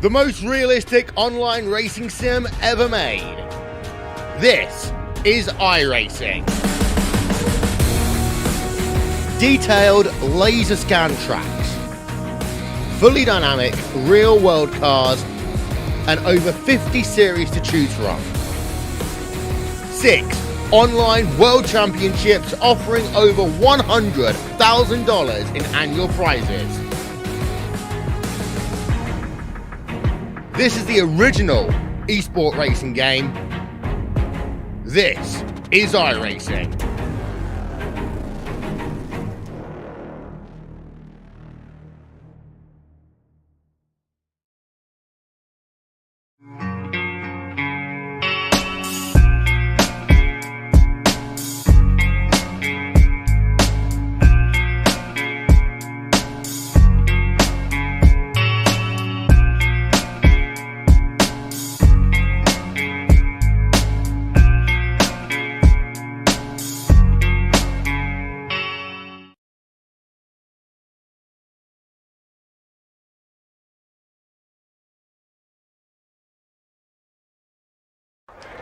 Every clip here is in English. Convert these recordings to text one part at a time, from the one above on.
the most realistic online racing sim ever made. This is iRacing. Detailed laser scan tracks, fully dynamic real world cars, and over 50 series to choose from. 6 online world championships offering over $100,000 in annual prizes. This is the original esport racing game. This is iRacing.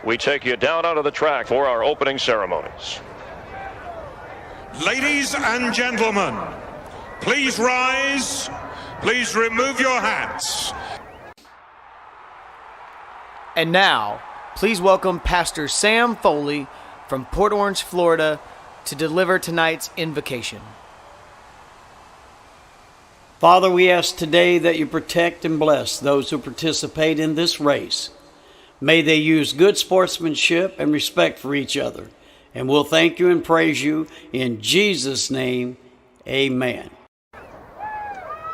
We take you down onto the track for our opening ceremonies. Ladies and gentlemen, please rise. Please remove your hats. And now, please welcome Pastor Sam Foley from Port Orange, Florida, to deliver tonight's invocation. Father, we ask today that you protect and bless those who participate in this race. May they use good sportsmanship and respect for each other. And we'll thank you and praise you in Jesus' name. Amen.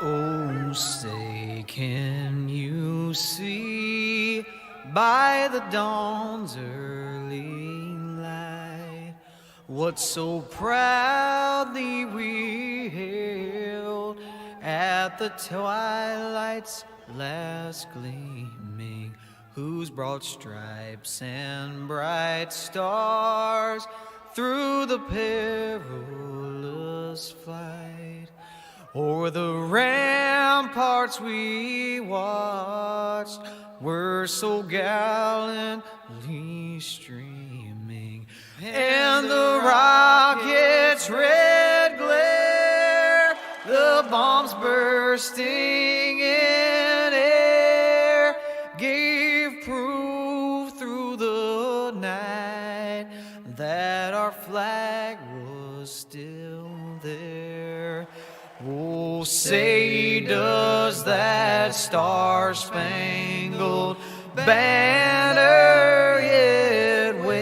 Oh, say, can you see by the dawn's early light what so proudly we hailed at the twilight's last gleaming, whose broad stripes and bright stars through the perilous fight o'er the ramparts we watched were so gallantly streaming, and the rocket's red glare, the bombs bursting in air, gave proof through the night that our flag was still there. Oh, say, does that star-spangled banner yet wave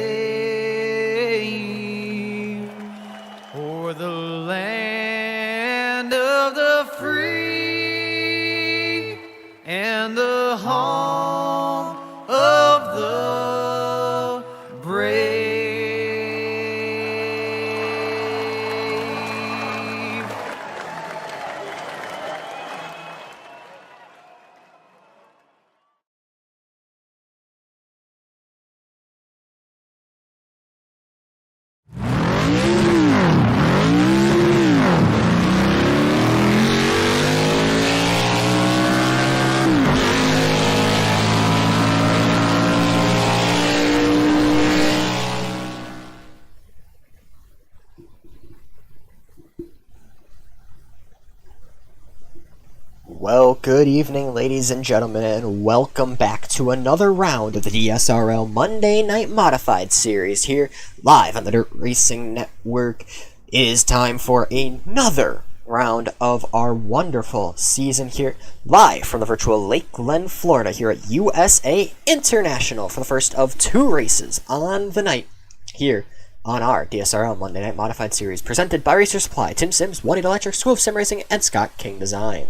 o'er the land of the free and the home of the brave? Well, good evening, ladies and gentlemen, and welcome back to another round of the DSRL Monday Night Modified series here, live on the Dirt Racing Network. It is time for another round of our wonderful season here, live from the virtual Lake Glen, Florida, here at USA International for the first of 2 races on the night here on our DSRL Monday Night Modified series, presented by Racer Supply, Tim Sims, 1-8 Electric, School of Sim Racing, and Scott King Design.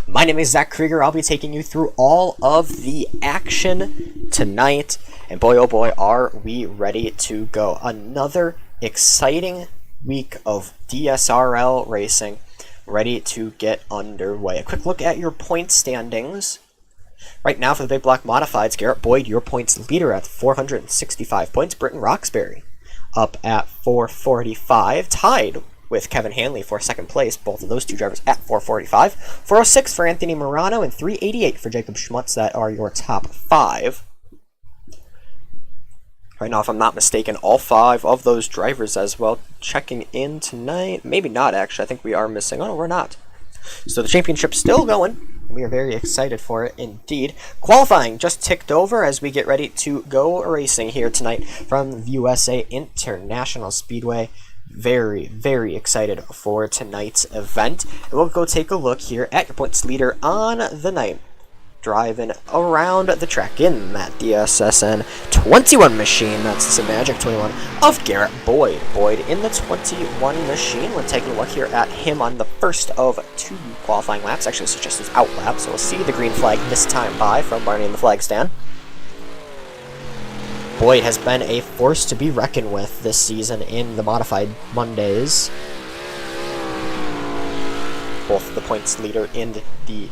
My name is Zach Krieger. I'll be taking you through all of the action tonight, and boy oh boy are we ready to go. Another exciting week of DSRL racing ready to get underway. A quick look at your point standings. Right now for the Big Block Modifieds, Garrett Boyd, your points leader at 465 points. Britton Roxbury up at 445, tied with Kevin Hanley for second place. Both of those two drivers at 445. 406 for Anthony Morano and 388 for Jacob Schmutz. That are your top 5. Right now, if I'm not mistaken, all 5 of those drivers as well checking in tonight. Maybe not, actually. I think we are missing. Oh, no, we're not. So the championship's still going. We are very excited for it indeed. Qualifying just ticked over as we get ready to go racing here tonight from USA International Speedway. Very, very excited for tonight's event. And we'll go take a look here at your points leader on the night. Driving around the track in that DSSN 21 machine. That's the Magic 21 of Garrett Boyd. Boyd in the 21 machine. We're taking a look here at him on the first of 2 qualifying laps. Actually, this is just his out lap, so we'll see the green flag this time by from Barney in the flag stand. Boyd has been a force to be reckoned with this season in the Modified Mondays. Both the points leader in the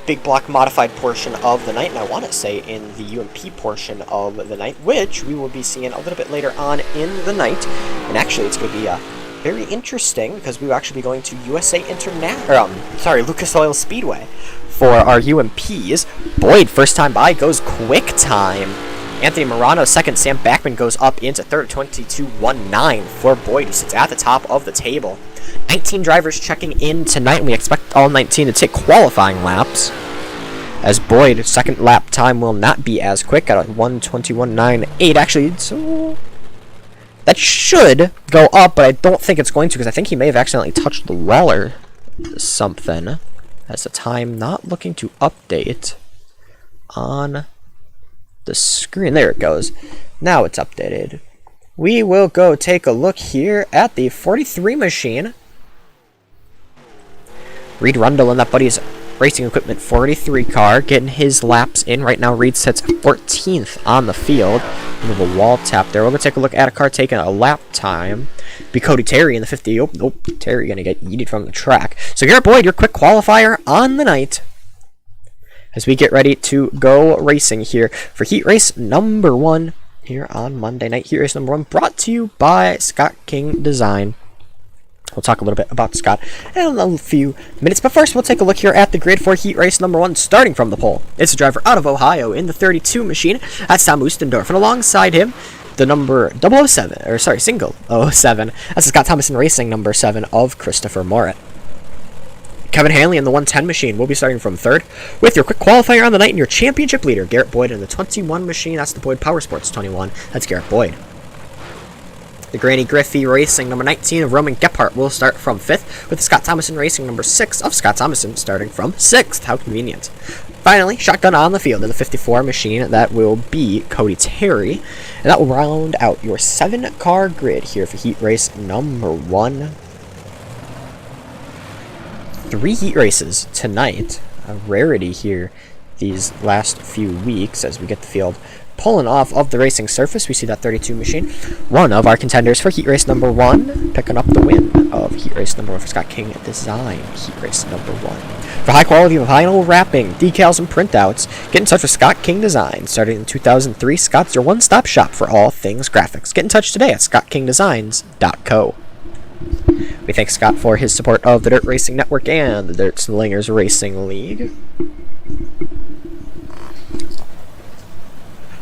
big block modified portion of the night, and I want to say in the UMP portion of the night, which we will be seeing a little bit later on in the night. And actually, it's going to be very interesting because we will actually be going to USA Lucas Oil Speedway for our UMPs. Boyd, first time by, goes quick time. Anthony Morano second. Sam Backman goes up into third. 22.19 for Boyd, who sits at the top of the table. 19 drivers checking in tonight, and we expect all 19 to take qualifying laps. As Boyd, second lap time will not be as quick at 1:21.98. Actually, so that should go up, but I don't think it's going to because I think he may have accidentally touched the wall or something. As the time not looking to update on the screen. There it goes. Now it's updated. We will go take a look here at the 43 machine. Reed Rundle in that buddy's Racing Equipment 43 car, getting his laps in. Right now, Reed sits 14th on the field. With a wall tap there. We're going to take a look at a car taking a lap time. Be Cody Terry in the 50. Oh, nope. Terry going to get yeeted from the track. So Garrett Boyd, your quick qualifier on the night. As we get ready to go racing here for heat race number 1. Here on Monday night. Heat race number 1 brought to you by Scott King Design. We'll talk a little bit about Scott in a few minutes, but first we'll take a look here at the grid for heat race number 1, starting from the pole. It's a driver out of Ohio in the 32 machine. That's Tom Oostendorf, and alongside him, the number single 07. That's the Scott Thomason Racing number 7 of Christopher Morit. Kevin Hanley in the 110 machine will be starting from 3rd. With your quick qualifier on the night and your championship leader, Garrett Boyd in the 21 machine. That's the Boyd Power Sports 21. That's Garrett Boyd. The Granny Griffey Racing number 19 of Roman Gephardt will start from 5th, with the Scott Thomason Racing number 6 of Scott Thomason starting from 6th. How convenient. Finally, shotgun on the field in the 54 machine. That will be Cody Terry. And that will round out your 7-car grid here for heat race number 1. 3 heat races tonight, a rarity here these last few weeks as we get the field pulling off of the racing surface. We see that 32 machine, one of our contenders for heat race number 1, picking up the win of heat race number 1 for Scott King Design heat race number 1. For high quality vinyl wrapping, decals, and printouts, get in touch with Scott King Design. Starting in 2003, Scott's your one-stop shop for all things graphics. Get in touch today at scottkingdesigns.co. We thank Scott for his support of the Dirt Racing Network and the Dirt Slingers Racing League.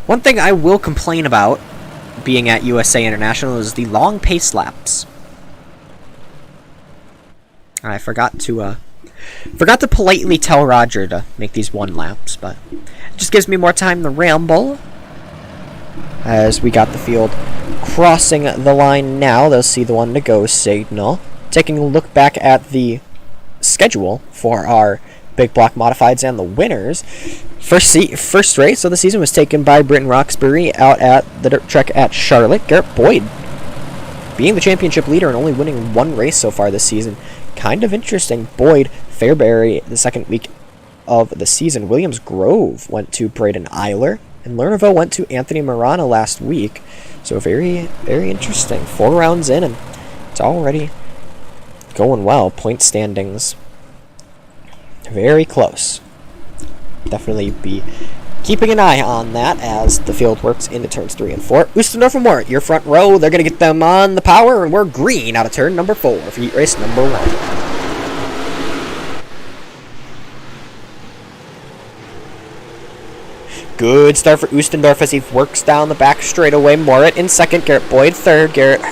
One thing I will complain about being at USA International is the long pace laps. I forgot to politely tell Roger to make these 1 laps, but it just gives me more time to ramble. As we got the field crossing the line now, they'll see the 1 to go signal. Taking a look back at the schedule for our big block modifieds and the winners. First race of the season was taken by Britton Roxbury out at the dirt track at Charlotte. Garrett Boyd being the championship leader and only winning 1 race so far this season. Kind of interesting. Boyd, Fairbury the second week of the season. Williams Grove went to Braden Eiler. And Lernerville went to Anthony Morano last week. So very, very interesting. 4 rounds in, and it's already going well. Point standings very close. Definitely be keeping an eye on that as the field works into turns 3 and 4. Oostendorf and Moritz, your front row, they're going to get them on the power, and we're green out of turn number 4 for heat race number 1. Good start for Oostendorf as he works down the back straightaway. Moritz in second, Garrett Boyd third, Garrett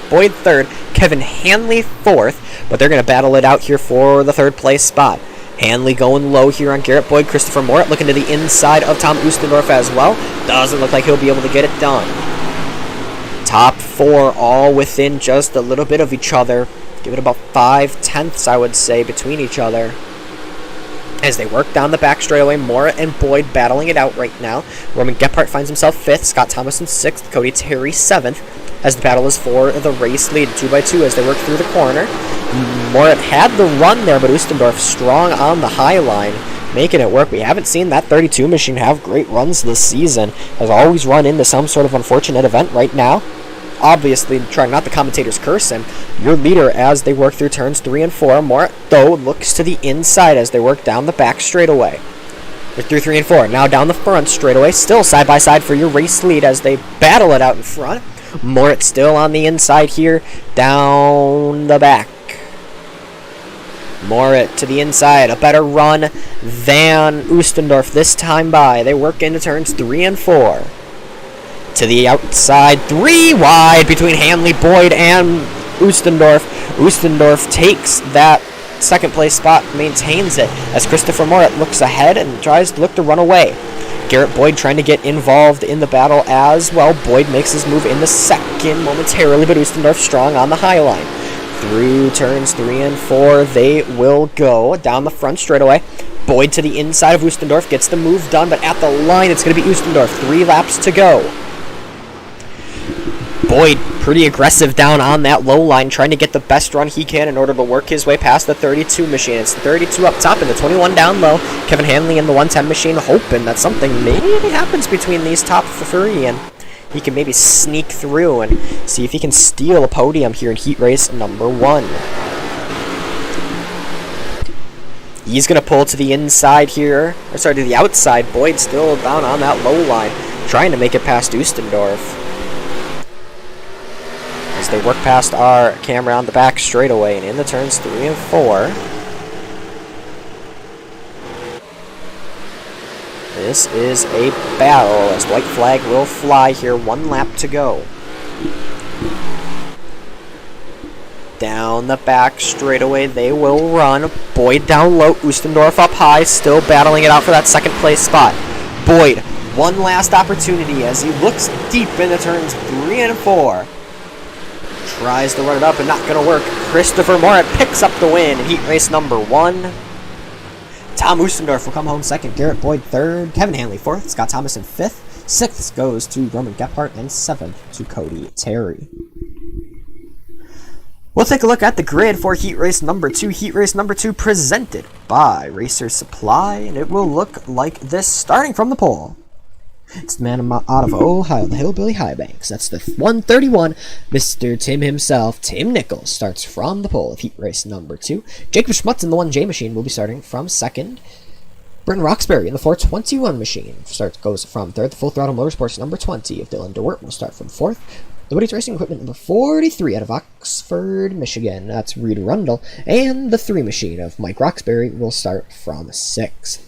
Boyd third, Kevin Hanley fourth, but they're going to battle it out here for the third place spot. Hanley going low here on Garrett Boyd. Christopher Moritz looking to the inside of Tom Oostendorf as well. Doesn't look like he'll be able to get it done. Top 4 all within just a little bit of each other. Give it about 5/10, I would say, between each other. As they work down the back straightaway, Moritz and Boyd battling it out right now. Roman Gephardt finds himself 5th, Scott Thomas in 6th, Cody Terry 7th, as the battle is for the race lead 2x2 as they work through the corner. Moritz had the run there, but Oostendorf strong on the high line, making it work. We haven't seen that 32 machine have great runs this season. Has always run into some sort of unfortunate event right now. Obviously, trying not the commentators curse him. Your leader as they work through turns 3 and 4. Moritz, though, looks to the inside as they work down the back straightaway. They're through 3 and 4. Now down the front straightaway. Still side by side for your race lead as they battle it out in front. Moritz still on the inside here. Down the back. Moritz to the inside. A better run than Oostendorf this time by. They work into turns 3 and 4. To the outside, 3 wide between Hanley, Boyd, and Oostendorf. Oostendorf takes that second place spot, maintains it, as Christopher Moritz looks ahead and tries to look to run away. Garrett Boyd trying to get involved in the battle as well. Boyd makes his move in the second momentarily, but Oostendorf strong on the high line. Through turns 3 and 4, they will go down the front straightaway. Boyd to the inside of Oostendorf, gets the move done, but at the line it's going to be Oostendorf. 3 laps to go. Boyd pretty aggressive down on that low line, trying to get the best run he can in order to work his way past the 32 machine. It's the 32 up top and the 21 down low. Kevin Hanley in the 110 machine, hoping that something maybe happens between these top 3 and he can maybe sneak through and see if he can steal a podium here in heat race number 1. He's going to pull to the inside here, or sorry, to the outside. Boyd still down on that low line, trying to make it past Oostendorf. As they work past our camera on the back straightaway and in the turns 3 and 4. This is a battle as white flag will fly here. 1 lap to go. Down the back straightaway they will run. Boyd down low, Oostendorf up high, still battling it out for that second place spot. Boyd, one last opportunity as he looks deep into turns 3 and 4. Tries to run it up and not going to work. Christopher Moritz picks up the win in heat race number 1. Tom Oostendorf will come home second. Garrett Boyd third. Kevin Hanley fourth. Scott Thomas in fifth. Sixth goes to Roman Gephardt, and seventh to Cody Terry. We'll take a look at the grid for heat race number 2. Heat race number 2 presented by Racer Supply, and it will look like this starting from the pole. It's the man out of Ohio, the Hillbilly High Banks. That's the 131. Mr. Tim himself, Tim Nichols, starts from the pole of heat race number 2. Jacob Schmutz in the 1J machine will be starting from second. Brenton Roxbury in the 421 machine goes from third. The Full Throttle Motorsports number 20 of Dylan DeWitt will start from fourth. The Woody's Racing Equipment number 43 out of Oxford, Michigan. That's Reed Rundle. And the 3 machine of Mike Roxbury will start from 6th.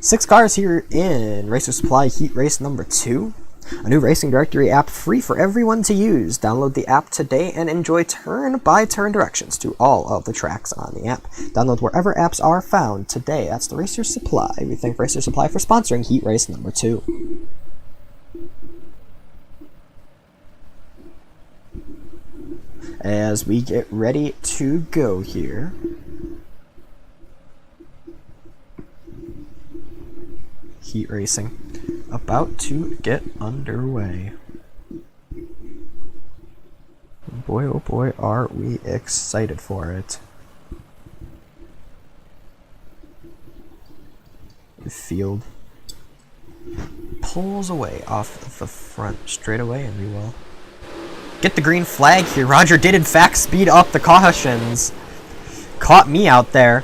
6 cars here in Racer Supply Heat Race number 2. A new racing directory app free for everyone to use. Download the app today and enjoy turn-by-turn directions to all of the tracks on the app. Download wherever apps are found today. That's the Racer Supply. We thank Racer Supply for sponsoring Heat Race number 2. As we get ready to go here, heat racing about to get underway. Boy, oh boy, are we excited for it. The field pulls away off the front straightaway, and we will get the green flag here. Roger did in fact speed up the cautions. Caught me out there.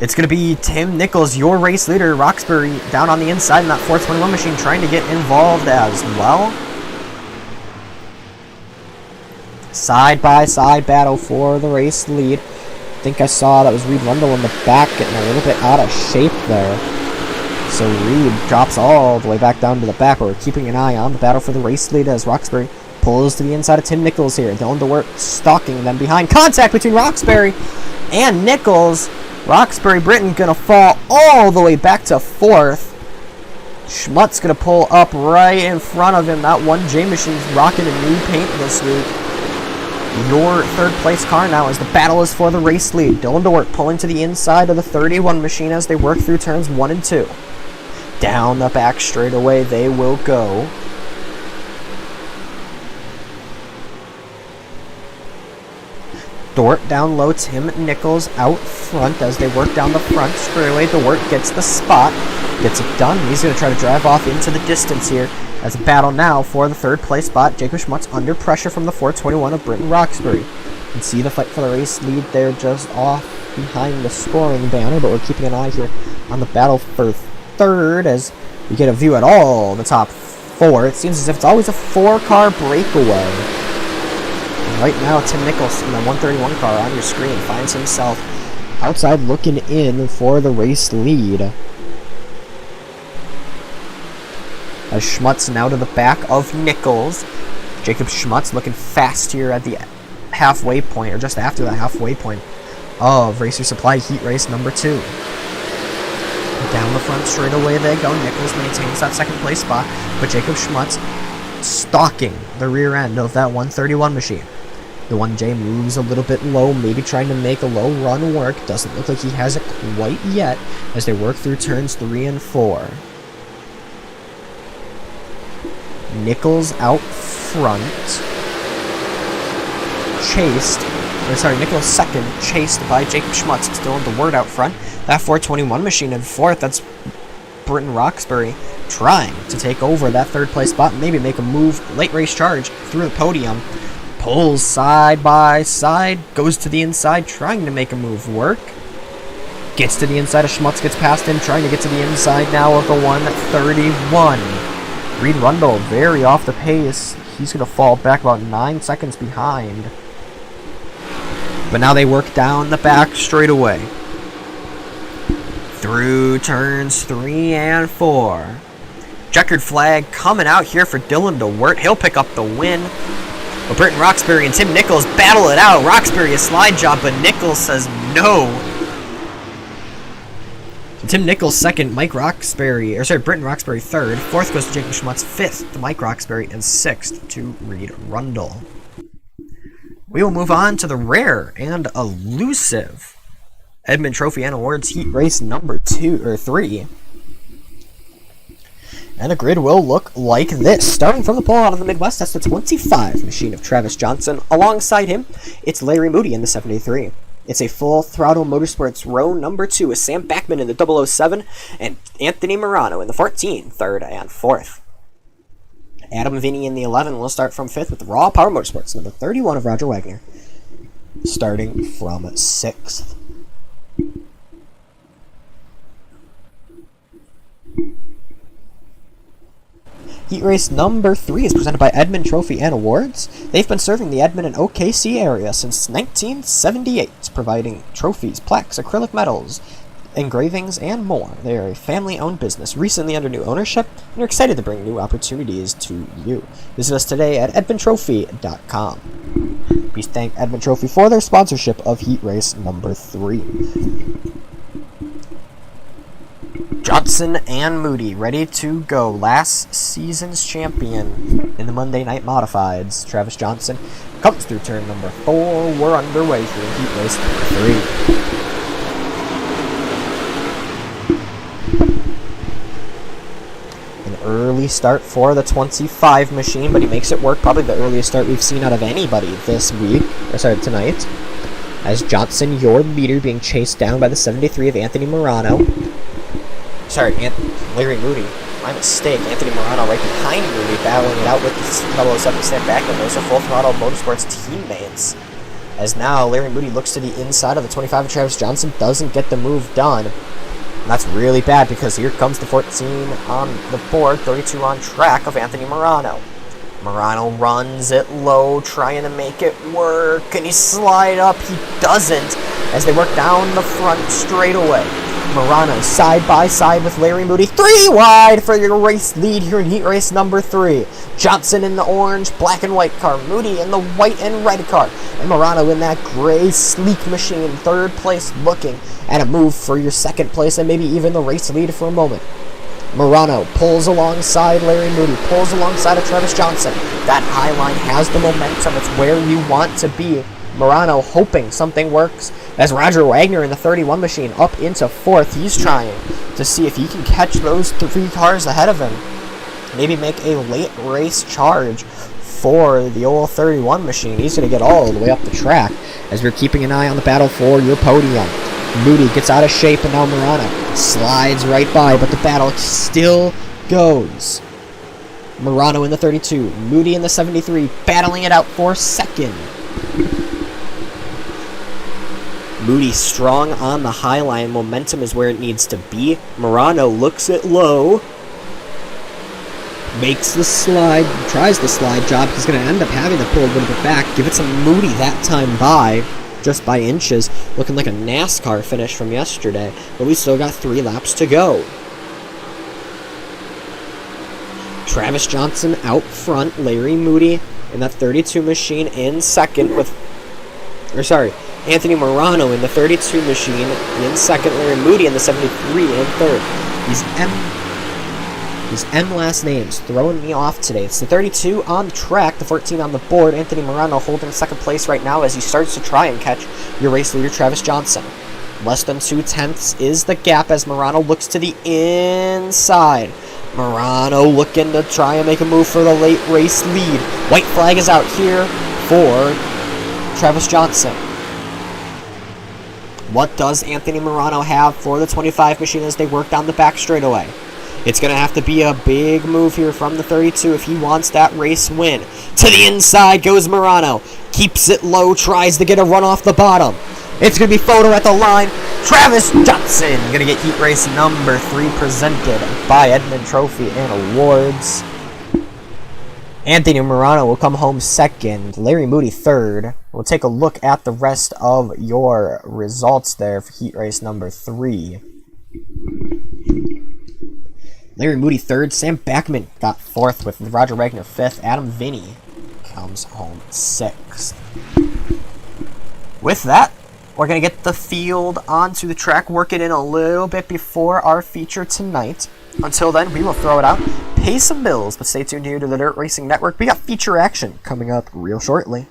It's going to be Tim Nichols, your race leader, Roxbury, down on the inside in that 421 machine, trying to get involved as well. Side-by-side battle for the race lead. I think I saw that was Reed Rundle in the back, getting a little bit out of shape there. So Reed drops all the way back down to the back, but we're keeping an eye on the battle for the race lead as Roxbury pulls to the inside of Tim Nichols here. Dylan DeWert stalking them behind. Contact between Roxbury and Nichols. Roxbury Britton gonna fall all the way back to 4th. Schmutz gonna pull up right in front of him. That 1J machine's rocking a new paint this week. Your 3rd place car now as the battle is for the race lead. Dylan DeWert pulling to the inside of the 31 machine as they work through turns 1 and 2. Down the back straightaway they will go. Dort down low, Tim Nichols out front as they work down the front straightaway. Dort gets the spot, gets it done. He's going to try to drive off into the distance here as a battle now for the 3rd place spot. Jacob Schmutz under pressure from the 421 of Britton Roxbury. You can see the fight for the race lead there just off behind the scoring banner, but we're keeping an eye here on the battle for 3rd as we get a view at all in the top 4. It seems as if it's always a 4-car breakaway. Right now, Tim Nichols in the 131 car on your screen finds himself outside looking in for the race lead. As Schmutz now to the back of Nichols. Jacob Schmutz looking fast here at the halfway point, or just after the halfway point of Racer Supply Heat Race number 2. Down the front straight away they go. Nichols maintains that 2nd place spot, but Jacob Schmutz stalking the rear end of that 131 machine. The 1J moves a little bit low, maybe trying to make a low run work. Doesn't look like he has it quite yet as they work through turns 3 and 4. Nichols out front. Nichols 2nd, chased by Jacob Schmutz. Still in the word out front. That 421 machine in 4th, that's Britton Roxbury trying to take over that 3rd place spot and maybe make a move, late race charge through the podium. Pulls side by side, goes to the inside, trying to make a move work. Gets to the inside of Schmutz, gets past him, trying to get to the inside now of the 131. Reed Rundle very off the pace. He's going to fall back about 9 seconds behind. But now they work down the back straight away. Through turns 3 and 4. Checkered flag coming out here for Dylan DeWert. He'll pick up the win. But Britton Roxbury and Tim Nichols battle it out. Roxbury a slide job, but Nichols says no. So Tim Nichols 2nd, Britton Roxbury 3rd. 4th goes to Jacob Schmutz, 5th to Mike Roxbury, and 6th to Reed Rundle. We will move on to the rare and elusive Edmund Trophy and Awards Heat Race number 3. And the grid will look like this. Starting from the pole out of the Midwest, that's the 25 machine of Travis Johnson. Alongside him, it's Larry Moody in the 73. It's a full throttle motorsports row number 2 with Sam Backman in the 007 and Anthony Morano in the 14, 3rd and 4th. Adam Vinny in the 11 will start from 5th with the Raw Power Motorsports, number 31 of Roger Wagner, starting from 6th. Heat race number 3 is presented by Edmund Trophy and Awards. They've been serving the Edmond and OKC area since 1978, providing trophies, plaques, acrylic medals, engravings, and more. They are a family-owned business, recently under new ownership, and are excited to bring new opportunities to you. Visit us today at edmundtrophy.com. We thank Edmund Trophy for their sponsorship of Heat race number 3. Johnson and Moody ready to go. Last season's champion in the Monday Night Modifieds, Travis Johnson, comes through turn number 4. We're underway here in Heat race number 3. An early start for the 25 machine, but he makes it work. Probably the earliest start we've seen out of anybody this week, tonight. As Johnson, your leader, being chased down by the 73 of Anthony Morano. Larry Moody. My mistake. Anthony Morano right behind Moody, battling it out with the 007 Sam Backman. Those are full throttle motorsports teammates. As now Larry Moody looks to the inside of the 25 of Travis Johnson, doesn't get the move done. And that's really bad because here comes the 14 on the board, 32 on track of Anthony Morano. Morano runs it low, trying to make it work. Can he slide up? He doesn't, as they work down the front straightaway. Morano side by side with Larry Moody. 3 wide for your race lead here in heat race number 3. Johnson in the orange, black and white car. Moody in the white and red car. And Morano in that gray, sleek machine, third place, looking at a move for your second place and maybe even the race lead for a moment. Morano pulls alongside Larry Moody, pulls alongside of Travis Johnson. That high line has the momentum. It's where you want to be. Morano hoping something works as Roger Wagner in the 31 machine up into 4th. He's trying to see if he can catch those 3 cars ahead of him. Maybe make a late race charge for the old 31 machine. He's going to get all the way up the track as we're keeping an eye on the battle for your podium. Moody gets out of shape and now Morano slides right by, but the battle still goes. Morano in the 32, Moody in the 73, battling it out for second. Moody strong on the high line. Momentum is where it needs to be. Morano looks it low. Makes the slide, tries the slide job. He's going to end up having to pull a little bit back. Give it to Moody that time by, just by inches. Looking like a NASCAR finish from yesterday. But we still got 3 laps to go. Travis Johnson out front. Larry Moody in that 32 machine in second with... Anthony Morano in the 32 machine in second. Larry Moody in the 73 in third. These M last names throwing me off today. It's the 32 on the track, the 14 on the board. Anthony Morano holding second place right now as he starts to try and catch your race leader, Travis Johnson. Less than 2/10 is the gap as Morano looks to the inside. Morano looking to try and make a move for the late race lead. White flag is out here for Travis Johnson. What does Anthony Morano have for the 25 machine as they work down the back straightaway? It's going to have to be a big move here from the 32 if he wants that race win. To the inside goes Morano. Keeps it low, tries to get a run off the bottom. It's going to be photo at the line. Travis Johnson going to get heat race number 3 presented by Edmund Trophy and Awards. Anthony Morano will come home second. Larry Moody third. We'll take a look at the rest of your results there for heat race number 3. Larry Moody third. Sam Backman got 4th with Roger Wagner 5th. Adam Vinny comes home 6th. With that, we're going to get the field onto the track, work it in a little bit before our feature tonight. Until then, we will throw it out, pay some bills, but stay tuned here to the Dirt Racing Network. We got feature action coming up real shortly.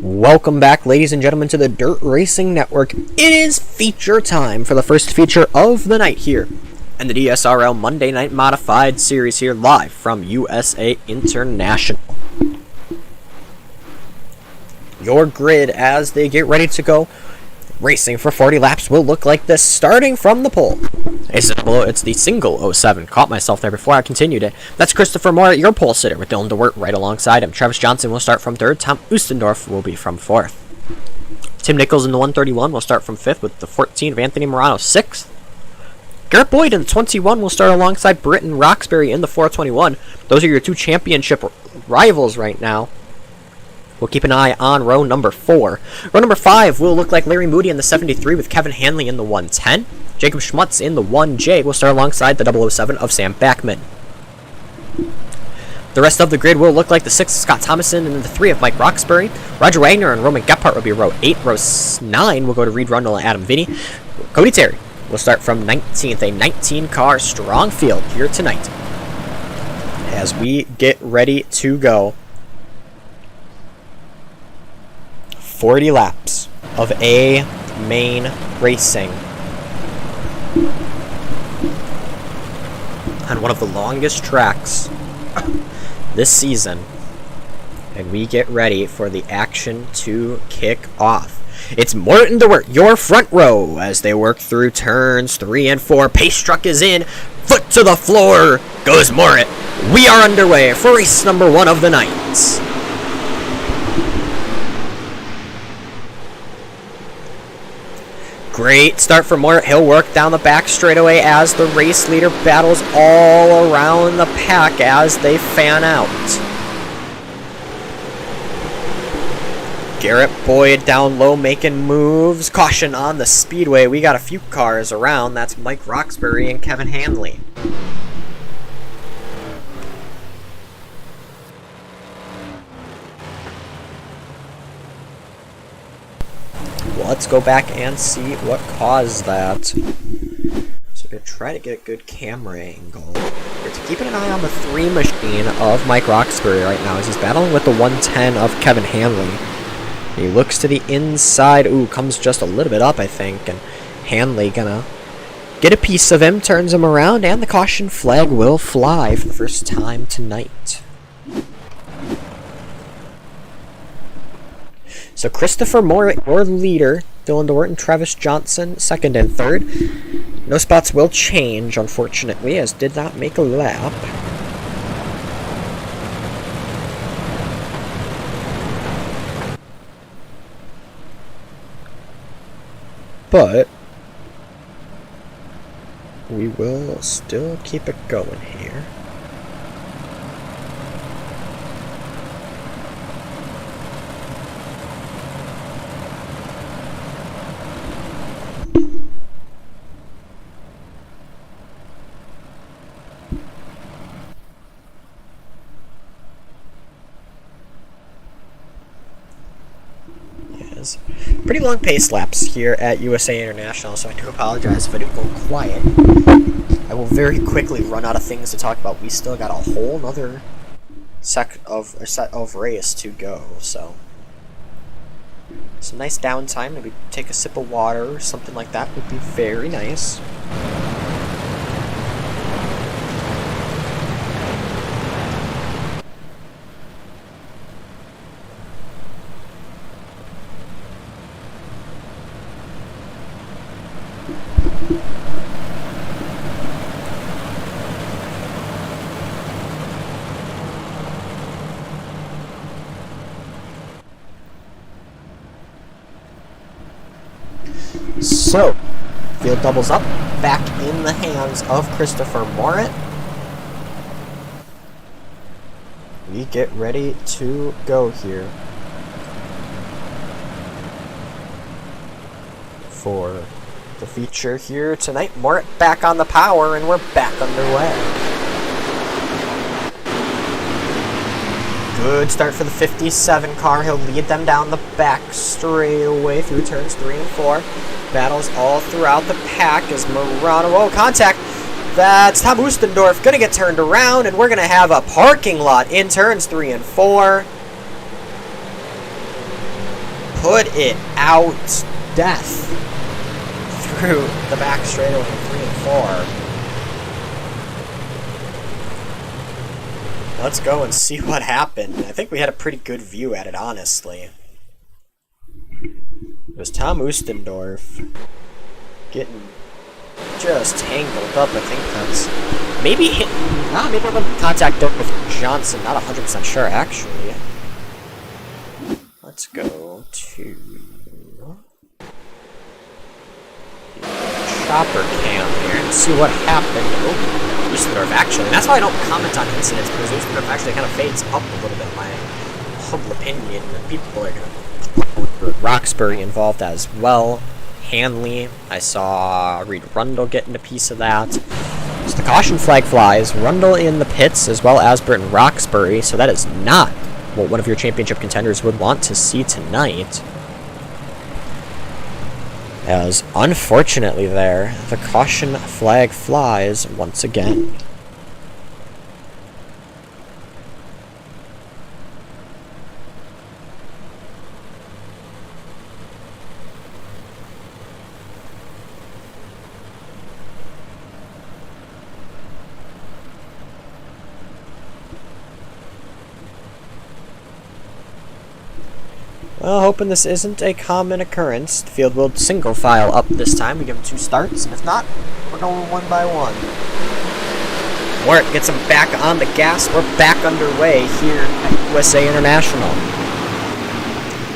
Welcome back, ladies and gentlemen, to the Dirt Racing Network. It is feature time for the first feature of the night here and the DSRL Monday Night Modified Series here live from USA International. Your grid as they get ready to go racing for 40 laps will look like this, starting from the pole. It's the single 07. Caught myself there before I continued it. That's Christopher Moore, your pole sitter, with Dylan DeWert right alongside him. Travis Johnson will start from third. Tom Oostendorf will be from fourth. Tim Nichols in the 131 will start from fifth, with the 14 of Anthony Morano sixth. Garrett Boyd in the 21 will start alongside Britton Roxbury in the 421. Those are your two championship rivals right now. We'll keep an eye on row number 4. Row number 5 will look like Larry Moody in the 73 with Kevin Hanley in the 110. Jacob Schmutz in the 1J will start alongside the 007 of Sam Backman. The rest of the grid will look like the 6 of Scott Thomason and the 3 of Mike Roxbury. Roger Wagner and Roman Gephardt will be row 8. Row 9 will go to Reed Rundle and Adam Vinny. Cody Terry will start from 19th, a 19-car strong field here tonight as we get ready to go. 40 laps of A main racing on one of the longest tracks this season, and we get ready for the action to kick off. It's Morton DeWert, your front row, as they work through turns 3 and 4. Pace truck is in, foot to the floor goes Morit. We are underway for race number 1 of the night. Great start for Morit. He'll work down the back straightaway as the race leader battles all around the pack as they fan out. Garrett Boyd down low making moves. Caution on the speedway. We got a few cars around. That's Mike Roxbury and Kevin Hanley. Let's go back and see what caused that. So we're going to try to get a good camera angle. We're keeping an eye on the 3 machine of Mike Roxbury right now as he's battling with the 110 of Kevin Hanley. He looks to the inside. Ooh, comes just a little bit up, I think. And Hanley gonna get a piece of him, turns him around, and the caution flag will fly for the first time tonight. So Christopher Moore, your leader, Dylan DeWert and Travis Johnson, second and third. No spots will change, unfortunately, as did not make a lap. But we will still keep it going here. Pretty long pace laps here at USA International, so I do apologize if I do go quiet. I will very quickly run out of things to talk about. We still got a whole nother set of race to go, so some nice downtime. Maybe take a sip of water or something like that would be very nice. So, field doubles up, back in the hands of Christopher Morit. We get ready to go here for the feature here tonight. Morit back on the power, and we're back underway. Good start for the 57 car. He'll lead them down the back straightaway through turns 3 and 4. Battles all throughout the pack as Morano. Oh, contact. That's Tom Oostendorf going to get turned around, and we're going to have a parking lot in turns 3 and 4. put it out. Death through the back straightaway in 3 and 4. Let's go and see what happened. I think we had a pretty good view at it, honestly. It was Tom Oostendorf getting just tangled up. I think that's maybe hitting. Maybe a little contact up with Johnson. Not 100% sure, actually. Let's go to chopper cam here and see what happened. Oh, Oostendorf actually. And that's why I don't comment on incidents, because Oostendorf actually kind of fades up a little bit, in my humble opinion. People are going to Roxbury involved as well. Hanley, I saw Reed Rundle getting a piece of that. So the caution flag flies. Rundle in the pits as well as Burton Roxbury. So that is not what one of your championship contenders would want to see tonight. As unfortunately there, the caution flag flies once again. Well, hoping this isn't a common occurrence. The field will single file up this time. We give them 2 starts, and if not, we're going 1 by 1. Mort gets him back on the gas. We're back underway here at USA International.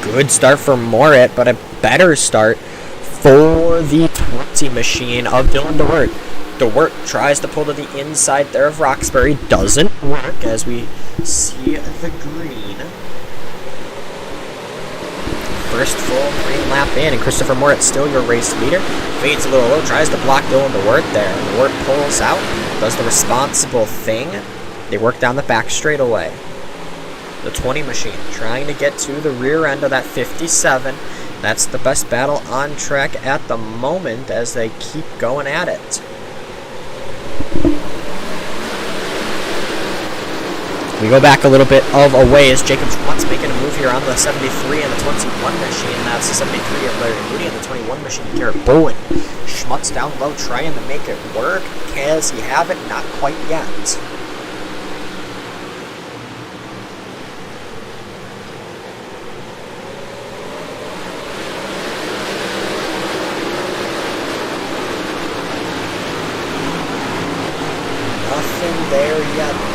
Good start for Morit, but a better start for the 20 machine of Dylan DeWert. DeWert tries to pull to the inside there of Roxbury. Doesn't work as we see the green. First full green lap in, and Christopher Moritz still your race leader. Fades a little low, tries to block Dylan DeWert there. And DeWert pulls out, does the responsible thing. They work down the back straightaway. The 20 machine trying to get to the rear end of that 57. That's the best battle on track at the moment as they keep going at it. We go back a little bit of a ways. Jacob Schmutz making a move here on the 73 and the 21 machine. That's the 73 of Larry Moody and the 21 machine, Garrett Bowen. Schmutz down low trying to make it work. Can he have it? Not quite yet.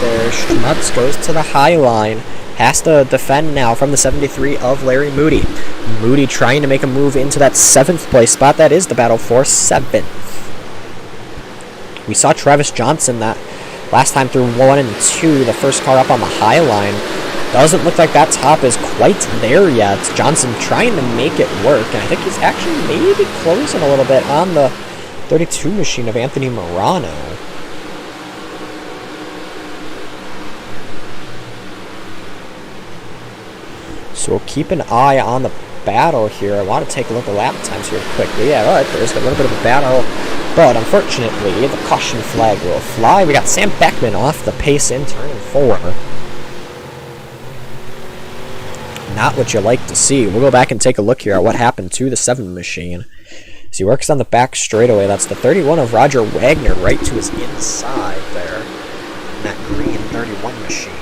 There, Schmutz goes to the high line, has to defend now from the 73 of Larry Moody. Moody trying to make a move into that 7th place spot. That is the battle for 7th. We saw Travis Johnson that last time through 1 and 2, the first car up on the high line. Doesn't look like that top is quite there yet. Johnson trying to make it work, and I think he's actually maybe closing a little bit on the 32 machine of Anthony Morano. So we'll keep an eye on the battle here. I want to take a look at lap times here quickly. Yeah, all right, there's a little bit of a battle, but unfortunately, the caution flag will fly. We got Sam Beckman off the pace in turn 4. Not what you like to see. We'll go back and take a look here at what happened to the 7 machine. So he works on the back straightaway. That's the 31 of Roger Wagner right to his inside there. And that green 31 machine.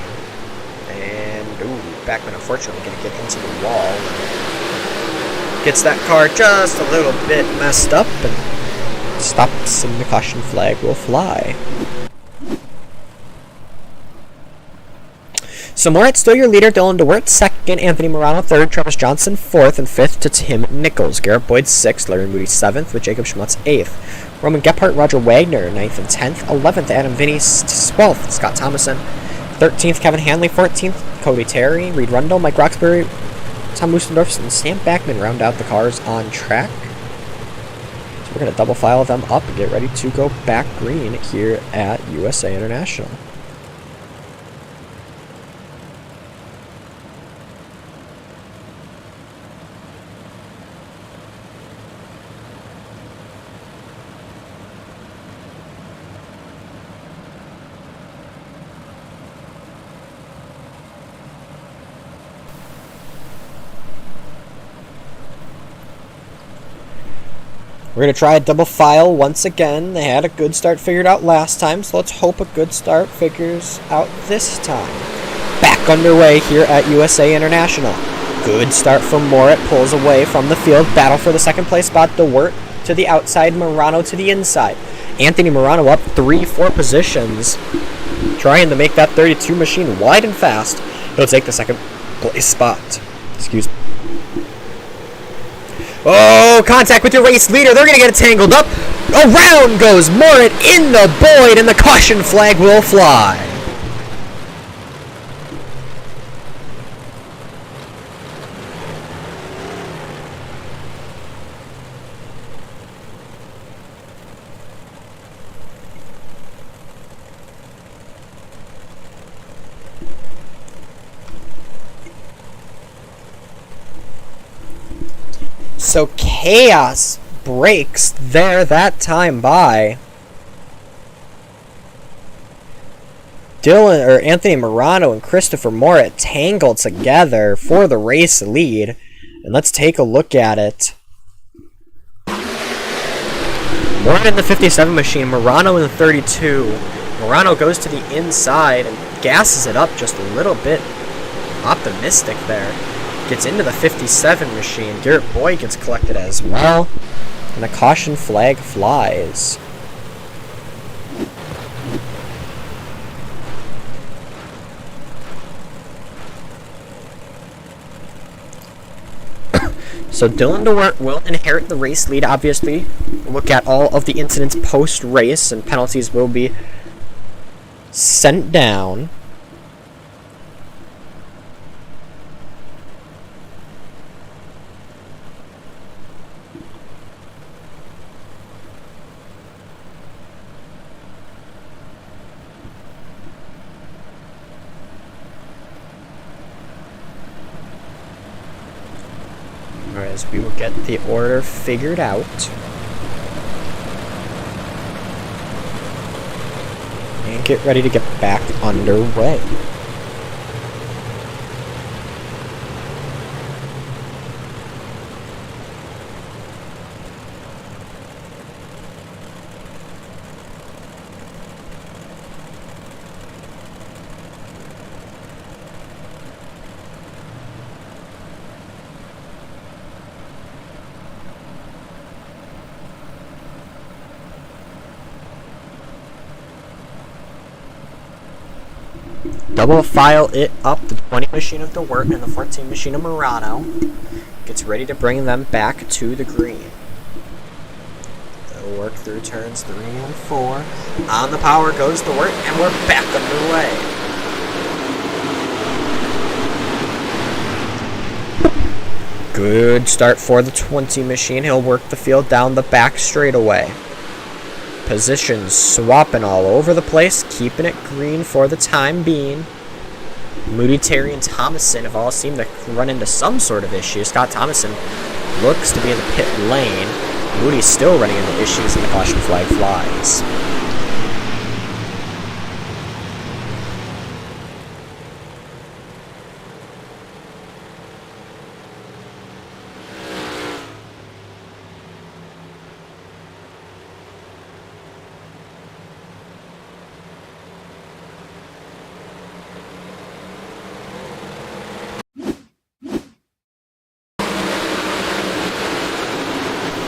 Backman unfortunately going to get into the wall. Gets that car just a little bit messed up and stops, and the caution flag will fly. So Moritz still your leader, Dylan DeWert 2nd, Anthony Morano 3rd, Travis Johnson 4th, and 5th to Tim Nichols. Garrett Boyd 6th, Larry Moody 7th, with Jacob Schmutz 8th. Roman Gephardt, Roger Wagner 9th and 10th, 11th Adam Vinny 12th, Scott Thomason 13th, Kevin Hanley 14th, Cody Terry, Reed Rundle, Mike Roxbury, Tom Oostendorf, and Sam Backman round out the cars on track. So we're going to double file them up and get ready to go back green here at USA International. We're going to try a double file once again. They had a good start figured out last time, so let's hope a good start figures out this time. Back underway here at USA International. Good start from Morit, pulls away from the field. Battle for the second place spot. DeWert to the outside, Morano to the inside. Anthony Morano up 3-4 positions, trying to make that 32 machine wide and fast. He'll take the second place spot. Excuse me. Oh, contact with your race leader. They're going to get it tangled up. Around goes Morit in the void, and the caution flag will fly. So chaos breaks there that time by. Anthony Morano and Christopher Morit tangled together for the race lead. And let's take a look at it. Morit in the 57 machine, Morano in the 32. Morano goes to the inside and gasses it up just a little bit optimistic there. Gets into the 57 machine. Garrett Boyd gets collected as well. And the caution flag flies. So Dylan DeWert will inherit the race lead, obviously. Look at all of the incidents post-race, and penalties will be sent down. As we will get the order figured out. And get ready to get back underway. Double file it up, the 20 machine of DeWert and the 14 machine of Morano. Gets ready to bring them back to the green. They'll work through turns 3 and 4. On the power goes DeWert, and we're back underway. Good start for the 20 machine. He'll work the field down the back straightaway. Positions swapping all over the place, keeping it green for the time being. Moody, Terry, and Thomason have all seemed to run into some sort of issue. Scott Thomason looks to be in the pit lane. Moody's still running into issues, and the caution flag flies.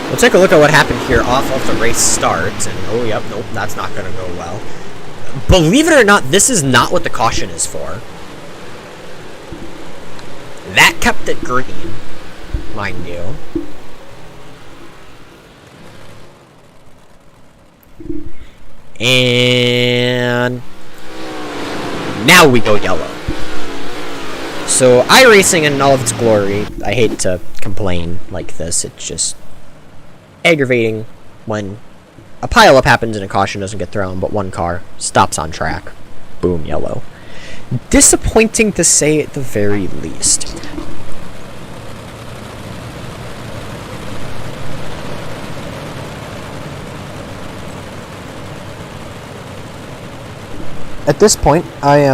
We'll take a look at what happened here off of the race start, and oh yep, nope, that's not going to go well. Believe it or not, this is not what the caution is for. That kept it green, mind you. And now we go yellow. So iRacing in all of its glory, I hate to complain like this, it's just aggravating when a pileup happens and a caution doesn't get thrown, but one car stops on track. Boom, yellow. Disappointing to say at the very least. At this point, I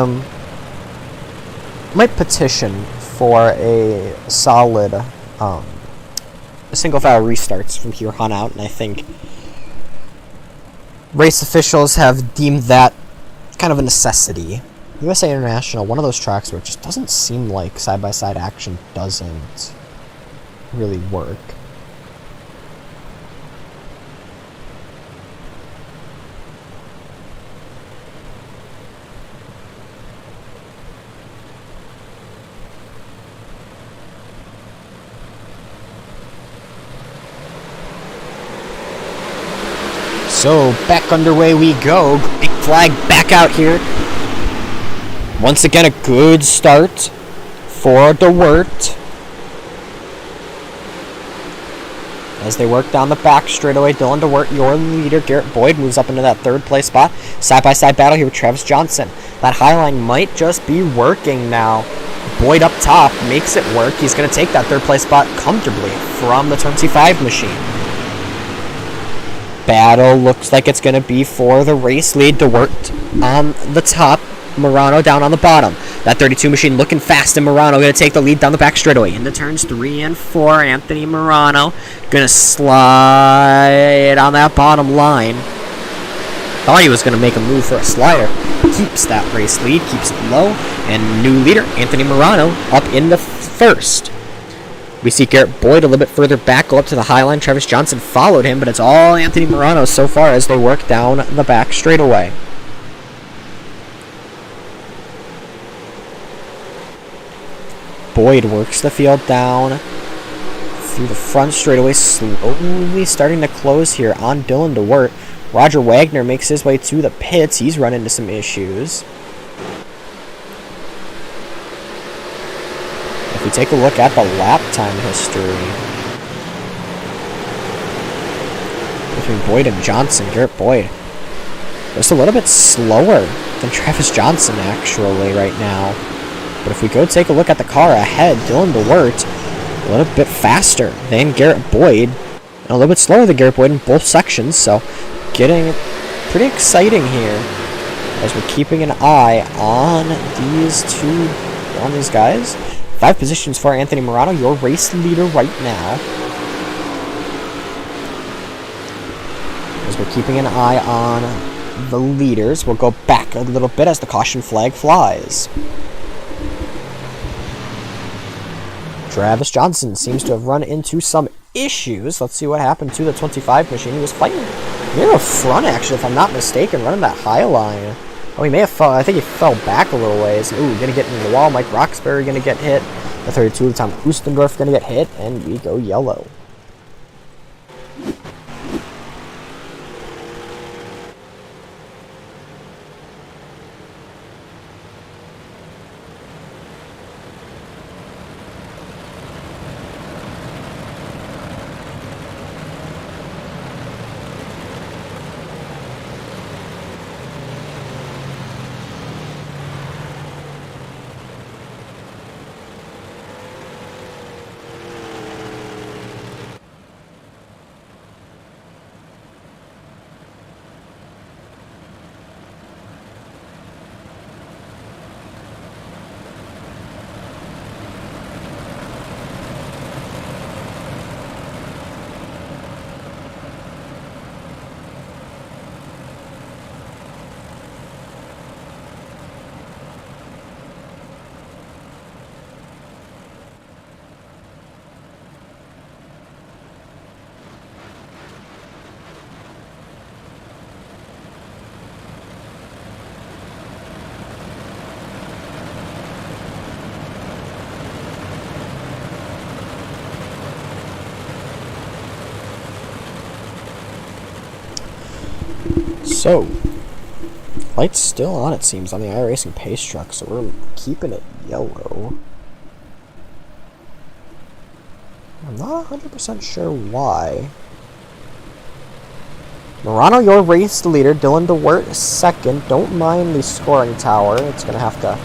might petition for a solid single file restarts from here on out, and I think race officials have deemed that kind of a necessity. USA International, one of those tracks where it just doesn't seem like side-by-side action doesn't really work. So, back underway we go. Big flag back out here. Once again, a good start for DeWert. As they work down the back straightaway, Dylan DeWert, your leader. Garrett Boyd moves up into that third place spot. Side-by-side battle here with Travis Johnson. That high line might just be working now. Boyd up top makes it work. He's going to take that third place spot comfortably from the 25 machine. Battle looks like it's going to be for the race lead. DeWert on the top, Morano down on the bottom. That 32 machine looking fast, and Morano going to take the lead down the back straightaway. Into turns 3 and 4, Anthony Morano going to slide on that bottom line. Thought he was going to make a move for a slider. Keeps that race lead, keeps it low, and new leader, Anthony Morano, up in the first. We see Garrett Boyd a little bit further back, go up to the high line. Travis Johnson followed him, but it's all Anthony Morano so far as they work down the back straightaway. Boyd works the field down through the front straightaway, slowly starting to close here on Dylan DeWert. Roger Wagner makes his way to the pits. He's run into some issues. If we take a look at the lap time history between Boyd and Johnson, Garrett Boyd just a little bit slower than Travis Johnson actually right now. But if we go take a look at the car ahead, Dylan DeWert a little bit faster than Garrett Boyd and a little bit slower than Garrett Boyd in both sections, so getting pretty exciting here as we're keeping an eye on these guys. 5 positions for Anthony Morano, your race leader right now. As we're keeping an eye on the leaders, we'll go back a little bit as the caution flag flies. Travis Johnson seems to have run into some issues. Let's see what happened to the 25 machine. He was fighting near the front, actually, if I'm not mistaken, running that high line. Oh, he may have fell. I think he fell back a little ways. Ooh, gonna get into the wall. Mike Roxbury gonna get hit. The 32, Tom Ustendorf gonna get hit, and we go yellow. So, light's still on, it seems, on the iRacing pace truck, so we're keeping it yellow. I'm not 100% sure why. Morano, your race leader. Dylan DeWert is second. Don't mind the scoring tower. It's going to have to...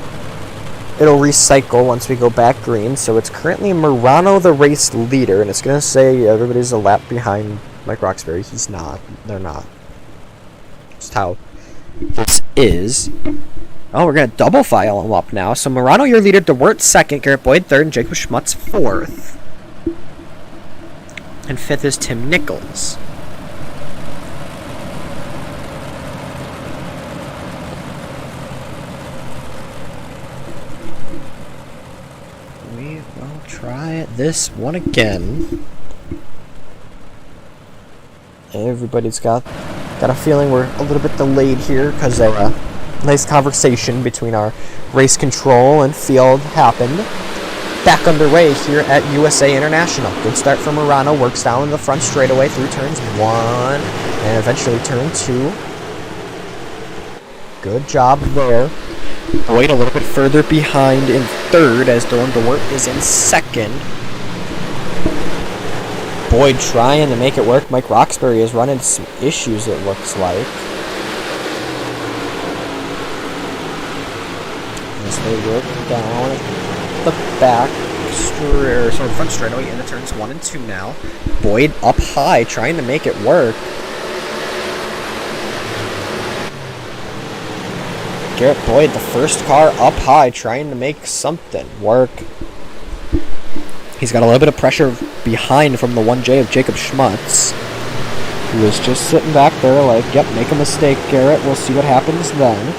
It'll recycle once we go back green. So it's currently Morano, the race leader, and it's going to say everybody's a lap behind Mike Roxbury. He's not. They're not. Just how this is. Oh, we're going to double file him up now. So Morano, your leader. DeWert second. Garrett Boyd third. And Jacob Schmutz fourth. And 5th is Tim Nichols. We will try this one again. Everybody's got a feeling we're a little bit delayed here because a nice conversation between our race control and field happened. Back underway here at USA International. Good start from Murano, works down the front straightaway through turns 1 and eventually turn 2. Good job there. Boyd a little bit further behind in 3rd as Dylan DeWert is in 2nd. Boyd trying to make it work. Mike Roxbury is running into some issues, it looks like. As they work down the back front straightaway into turns 1 and 2 now. Boyd up high trying to make it work. Garrett Boyd, the first car up high, trying to make something work. He's got a little bit of pressure behind from the 1J of Jacob Schmutz, who is just sitting back there like, yep, make a mistake, Garrett. We'll see what happens then.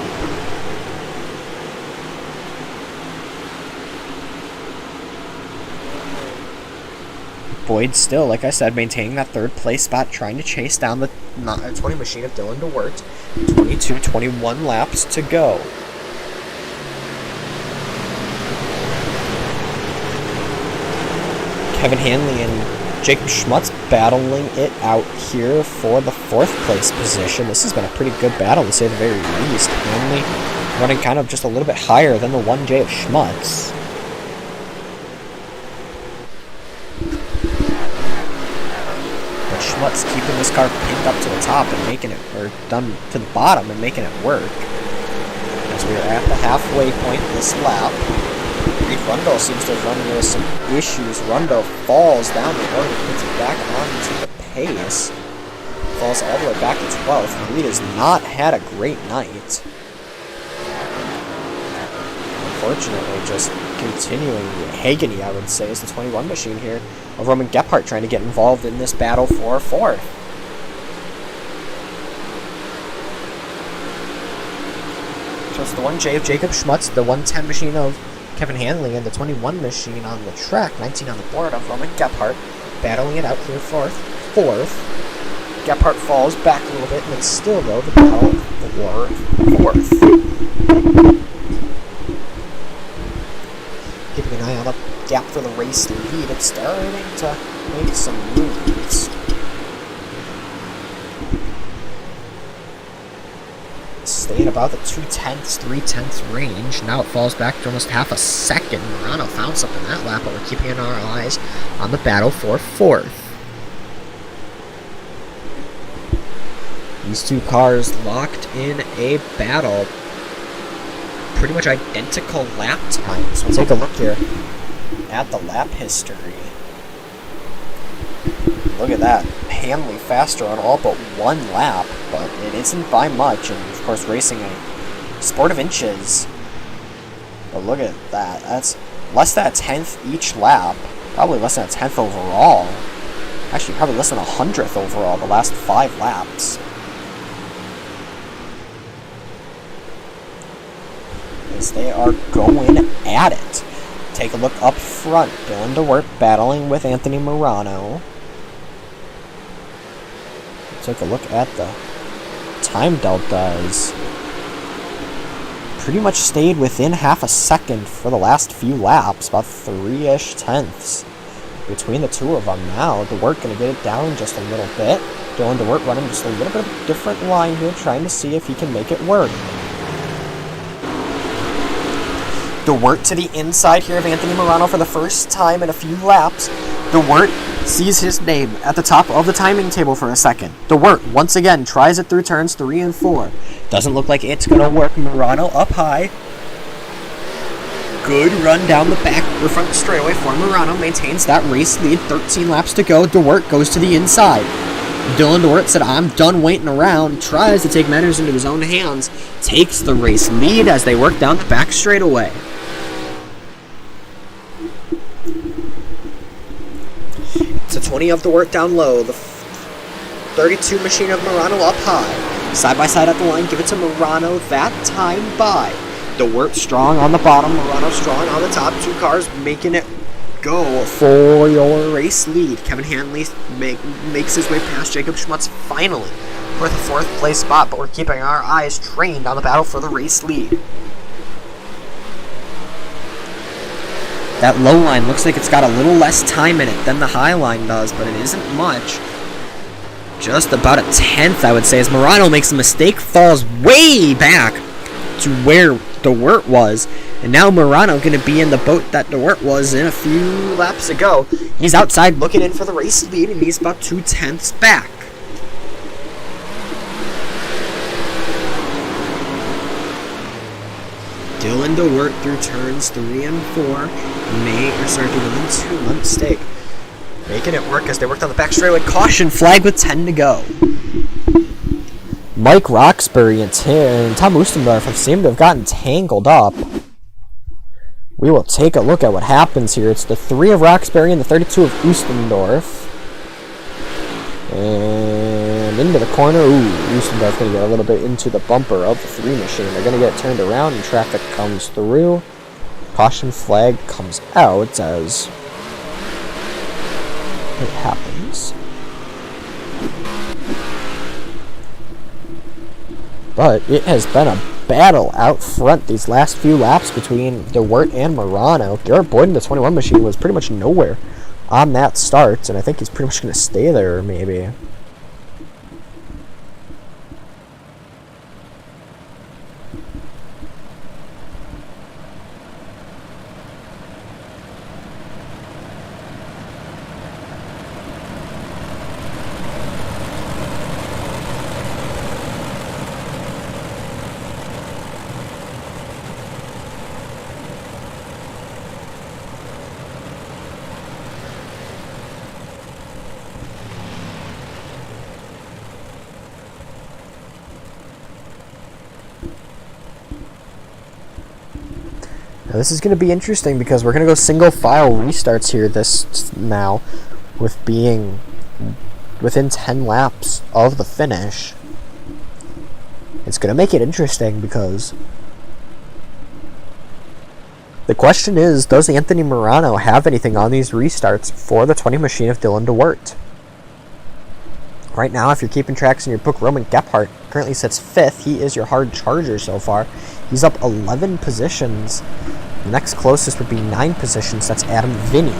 Boyd still, like I said, maintaining that 3rd place spot, trying to chase down the 20 machine of Dylan DeWert. 21 laps to go. Kevin Hanley and Jacob Schmutz battling it out here for the 4th place position. This has been a pretty good battle, to say the very least. Hanley running kind of just a little bit higher than the 1J of Schmutz. Schmutz keeping this car pinned up to the top and making it, or done to the bottom and making it work. As we are at the halfway point this lap, Reed Rundo seems to have run into some issues. Rundo falls down the road and puts it back onto the pace. Falls all the way back to 12th. Reed has not had a great night. Unfortunately, just continuing agony, I would say, is the 21 machine here of Roman Gephardt trying to get involved in this battle for 4th. Just the 1J of Jacob Schmutz, the 110 machine of Kevin Hanley, and the 21 machine on the track, 19 on the board of Roman Gephardt, battling it out here for 4th. Gephardt falls back a little bit, and it's still, though, the battle for 4th. Keeping an eye on the gap for the race lead. It's starting to make some moves. Staying about the 2/10, 3/10 range. Now it falls back to almost half a second. Murano found something that lap, but we're keeping our eyes on the battle for 4th. These two cars locked in a battle. Pretty much identical lap times. We'll take a look here at the lap history. Look at that. Hanley faster on all but 1 lap, but it isn't by much, and of course racing a sport of inches. But look at that. That's less than a 10th each lap. Probably less than a 10th overall. Actually, probably less than a 100th overall the last 5 laps. As they are going at it. Take a look up front. Dylan DeWert battling with Anthony Murano. Take a look at the time deltas. Pretty much stayed within half a second for the last few laps. About 3-ish tenths between the two of them now. DeWert going to get it down just a little bit. Dylan DeWert running just a little bit of a different line here, trying to see if he can make it work. DeWert to the inside here of Anthony Murano for the first time in a few laps. DeWert sees his name at the top of the timing table for a second. DeWert once again tries it through turns 3 and 4. Doesn't look like it's going to work. Murano up high. Good run down the back or front straightaway for Murano. Maintains that race lead. 13 laps to go. DeWert goes to the inside. Dylan DeWert said, I'm done waiting around. Tries to take matters into his own hands. Takes the race lead as they work down the back straightaway. It's a 20 of DeWitt down low. The 32 machine of Morano up high. Side by side at the line, give it to Morano. That time by DeWitt strong on the bottom, Morano strong on the top. Two cars making it go for your race lead. Kevin Hanley makes his way past Jacob Schmutz finally for the 4th place spot, but we're keeping our eyes trained on the battle for the race lead. That low line looks like it's got a little less time in it than the high line does, but it isn't much. Just about a 10th, I would say, as Morano makes a mistake, falls way back to where DeWitt was, and now Morano going to be in the boat that DeWitt was in a few laps ago. He's outside looking in for the race lead, and he's about 2/10 back. Dylan DeWitt through turns 3 and 4. Through 2, my mistake. Making it work as they worked on the back straightaway. Caution flag with 10 to go. Mike Roxbury and Tom Oostendorf seem to have gotten tangled up. We will take a look at what happens here. It's the 3 of Roxbury and the 32 of Oostendorf. And into the corner. Ooh, Oostendorf going to get a little bit into the bumper of the 3 machine. They're going to get it turned around and traffic comes through. Caution flag comes out as it happens. But it has been a battle out front these last few laps between DeWitt and Morano. Garrett Boyd in the 21 machine was pretty much nowhere on that start, and I think he's pretty much going to stay there, maybe. Now, this is going to be interesting because we're going to go single file restarts here with being within 10 laps of the finish. It's going to make it interesting because the question is, does Anthony Morano have anything on these restarts for the 20 machine of Dylan DeWitt? Right now, if you're keeping tracks in your book, Roman Gephardt currently sits 5th. He is your hard charger so far. He's up 11 positions. The next closest would be 9 positions. That's Adam Vinny.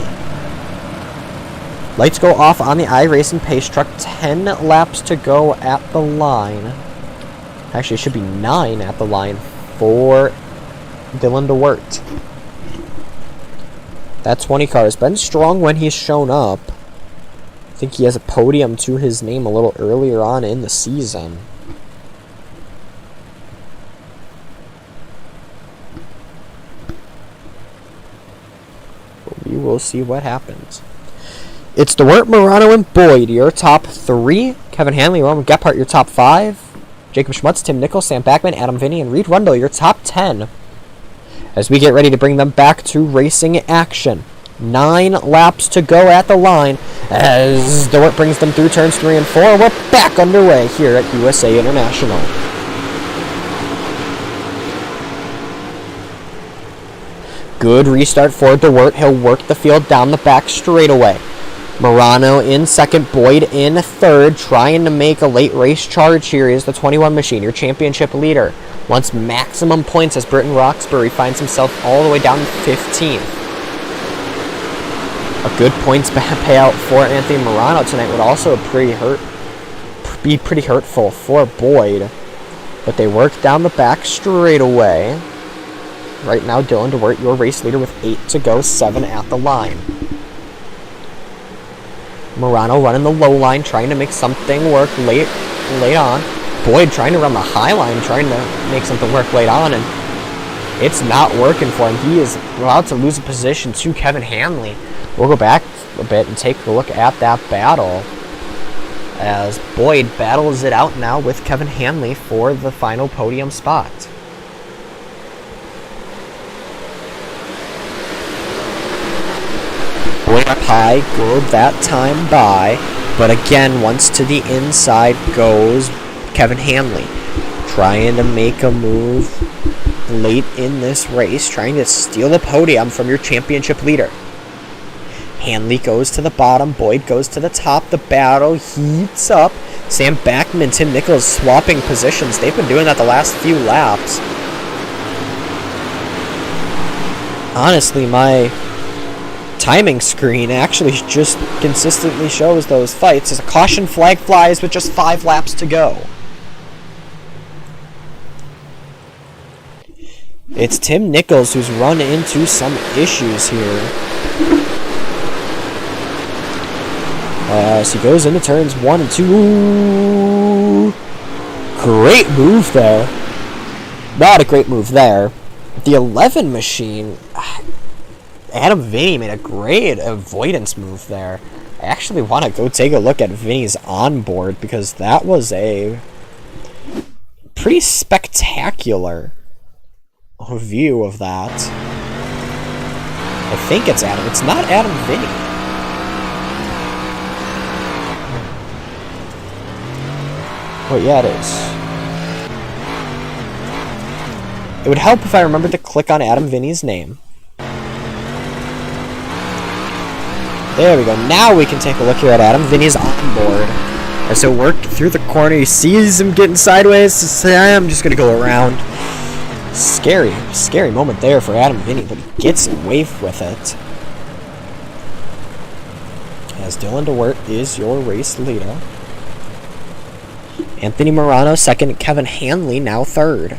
Lights go off on the iRacing pace truck. 10 laps to go at the line. Actually, it should be 9 at the line for Dylan DeWitt. That 20 car has been strong when he's shown up. I think he has a podium to his name a little earlier on in the season. But we will see what happens. It's DeWitt, Morano, and Boyd, your top 3. Kevin Hanley, Roman Gephardt, your top 5. Jacob Schmutz, Tim Nichols, Sam Backman, Adam Vinny, and Reed Rundle, your top 10. As we get ready to bring them back to racing action. 9 laps to go at the line as DeWitt brings them through turns 3 and 4. We're back underway here at USA International. Good restart for DeWitt. He'll work the field down the back straightaway. Morano in second, Boyd in third, trying to make a late race charge here is the 21 machine, your championship leader. Wants maximum points as Britton Roxbury finds himself all the way down to 15th. A good points payout for Anthony Morano tonight would also be pretty hurtful for Boyd. But they work down the back straightaway. Right now, Dylan DeWitt, your race leader with 8 to go, 7 at the line. Morano running the low line, trying to make something work late on. Boyd trying to run the high line, trying to make something work late on, and it's not working for him. He is about to lose a position to Kevin Hanley. We'll go back a bit and take a look at that battle as Boyd battles it out now with Kevin Hanley for the final podium spot. Boyd up high, good that time by. But again, once to the inside goes Kevin Hanley. Trying to make a move late in this race, trying to steal the podium from your championship leader. Hanley goes to the bottom, Boyd goes to the top, the battle heats up. Sam Backman, Tim Nichols swapping positions. They've been doing that the last few laps. Honestly, my timing screen actually just consistently shows those fights as a caution flag flies with just 5 laps to go. It's Tim Nichols who's run into some issues here. As he goes into turns 1 and 2. Great move there. Not a great move there. The 11 machine, Adam Vinny made a great avoidance move there. I actually want to go take a look at Vinny's onboard because that was a pretty spectacular view of that. I think it's Adam. It's not Adam Vinny. Oh, yeah, it is. It would help if I remembered to click on Adam Vinny's name. There we go. Now we can take a look here at Adam Vinny's onboard. As he worked through the corner, he sees him getting sideways. So say, I'm just going to go around. Scary moment there for Adam Vinny, but he gets away with it. As Dylan DeWert is your race leader. Anthony Morano second, Kevin Hanley now third.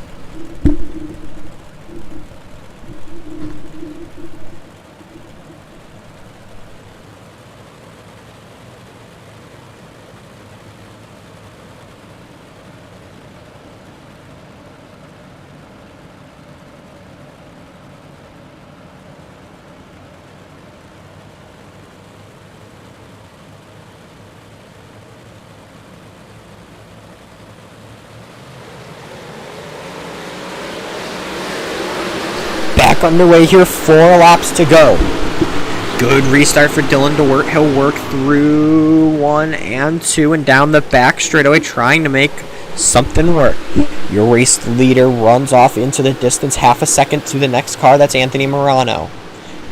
Back underway here, 4 laps to go. Good restart for Dylan DeWert. He'll work through 1 and 2 and down the back straightaway, trying to make something work. Your race leader runs off into the distance, half a second to the next car. That's Anthony Morano.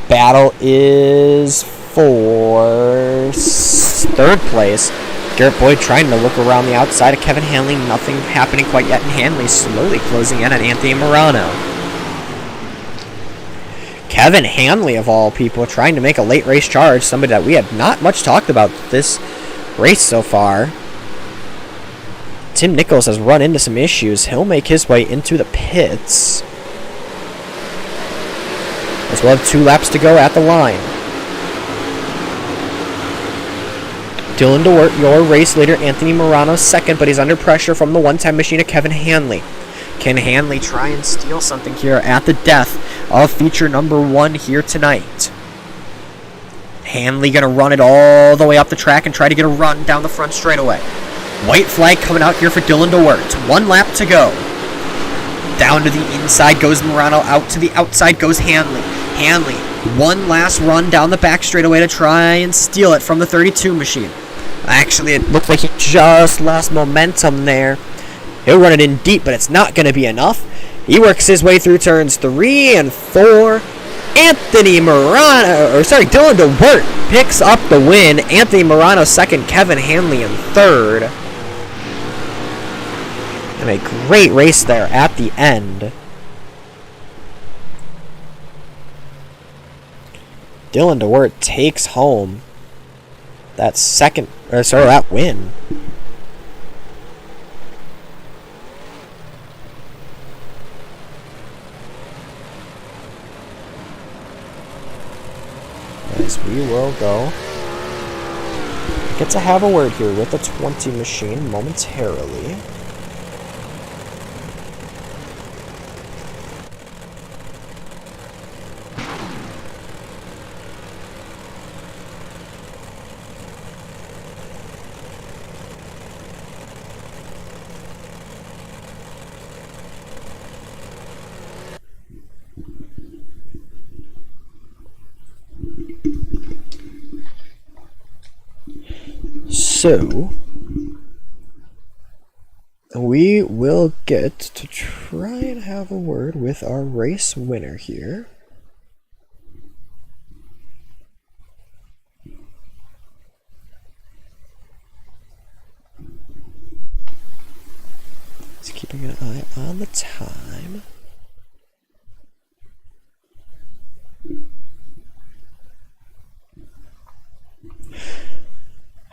Battle is for 3rd place. Garrett Boyd trying to look around the outside of Kevin Hanley. Nothing happening quite yet, and Hanley slowly closing in on Anthony Morano. Kevin Hanley, of all people, trying to make a late race charge. Somebody that we have not much talked about this race so far. Tim Nichols has run into some issues. He'll make his way into the pits. As we'll have 2 laps to go at the line. Dylan DeWert, your race leader. Anthony Morano second, but he's under pressure from the one-time machine of Kevin Hanley. Can Hanley try and steal something here at the death of feature number 1 here tonight? Hanley going to run it all the way up the track and try to get a run down the front straightaway. White flag coming out here for Dylan DeWert. 1 lap to go. Down to the inside goes Morano. Out to the outside goes Hanley. Hanley, 1 last run down the back straightaway to try and steal it from the 32 machine. Actually, it looked like he just lost momentum there. He'll run it in deep, but it's not going to be enough. He works his way through turns 3 and 4. Dylan DeWert picks up the win. Anthony Morano second, Kevin Hanley in third. And a great race there at the end. Dylan DeWert takes home that that win. As we will go get to have a word here with the 20 machine momentarily. So we will get to try and have a word with our race winner here. Just keeping an eye on the time.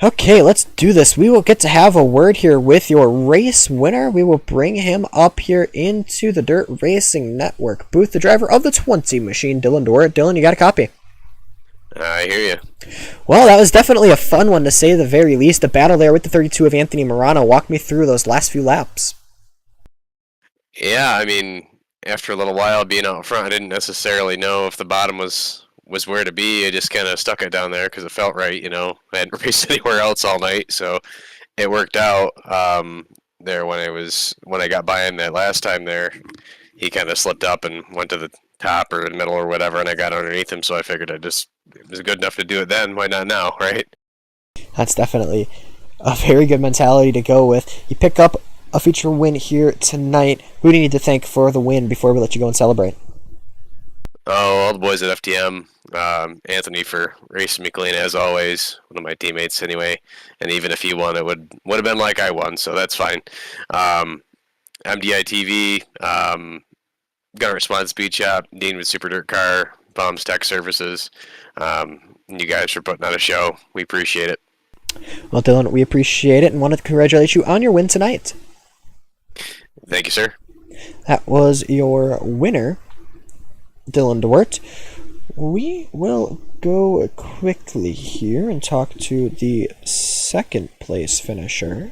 Okay, let's do this. We will get to have a word here with your race winner. We will bring him up here into the Dirt Racing Network booth, the driver of the 20 machine, Dylan Dorrit. Dylan, you got a copy? I hear you. Well, that was definitely a fun one to say the very least. The battle there with the 32 of Anthony Morano. Walk me through those last few laps. Yeah, I mean, after a little while being out front, I didn't necessarily know if the bottom was where to be. I just kind of stuck it down there because it felt right, you know. I hadn't raced anywhere else all night, so it worked out. There when I got by him that last time there, he kind of slipped up and went to the top or the middle or whatever, and I got underneath him, so I figured it was good enough to do it then. Why not now, right? That's definitely a very good mentality to go with. You pick up a feature win here tonight. Who do you need to thank for the win before we let you go and celebrate? Oh, all the boys at FTM. Anthony for racing me clean as always. One of my teammates anyway. And even if he won, it would have been like I won, so that's fine. MDI TV, Gunner Response Speed Shop, Dean with Super Dirt Car, Bombs Tech Services. You guys for putting on a show. We appreciate it. Well, Dylan, we appreciate it and wanted to congratulate you on your win tonight. Thank you, sir. That was your winner, Dylan Dorrit. We will go quickly here and talk to the second place finisher,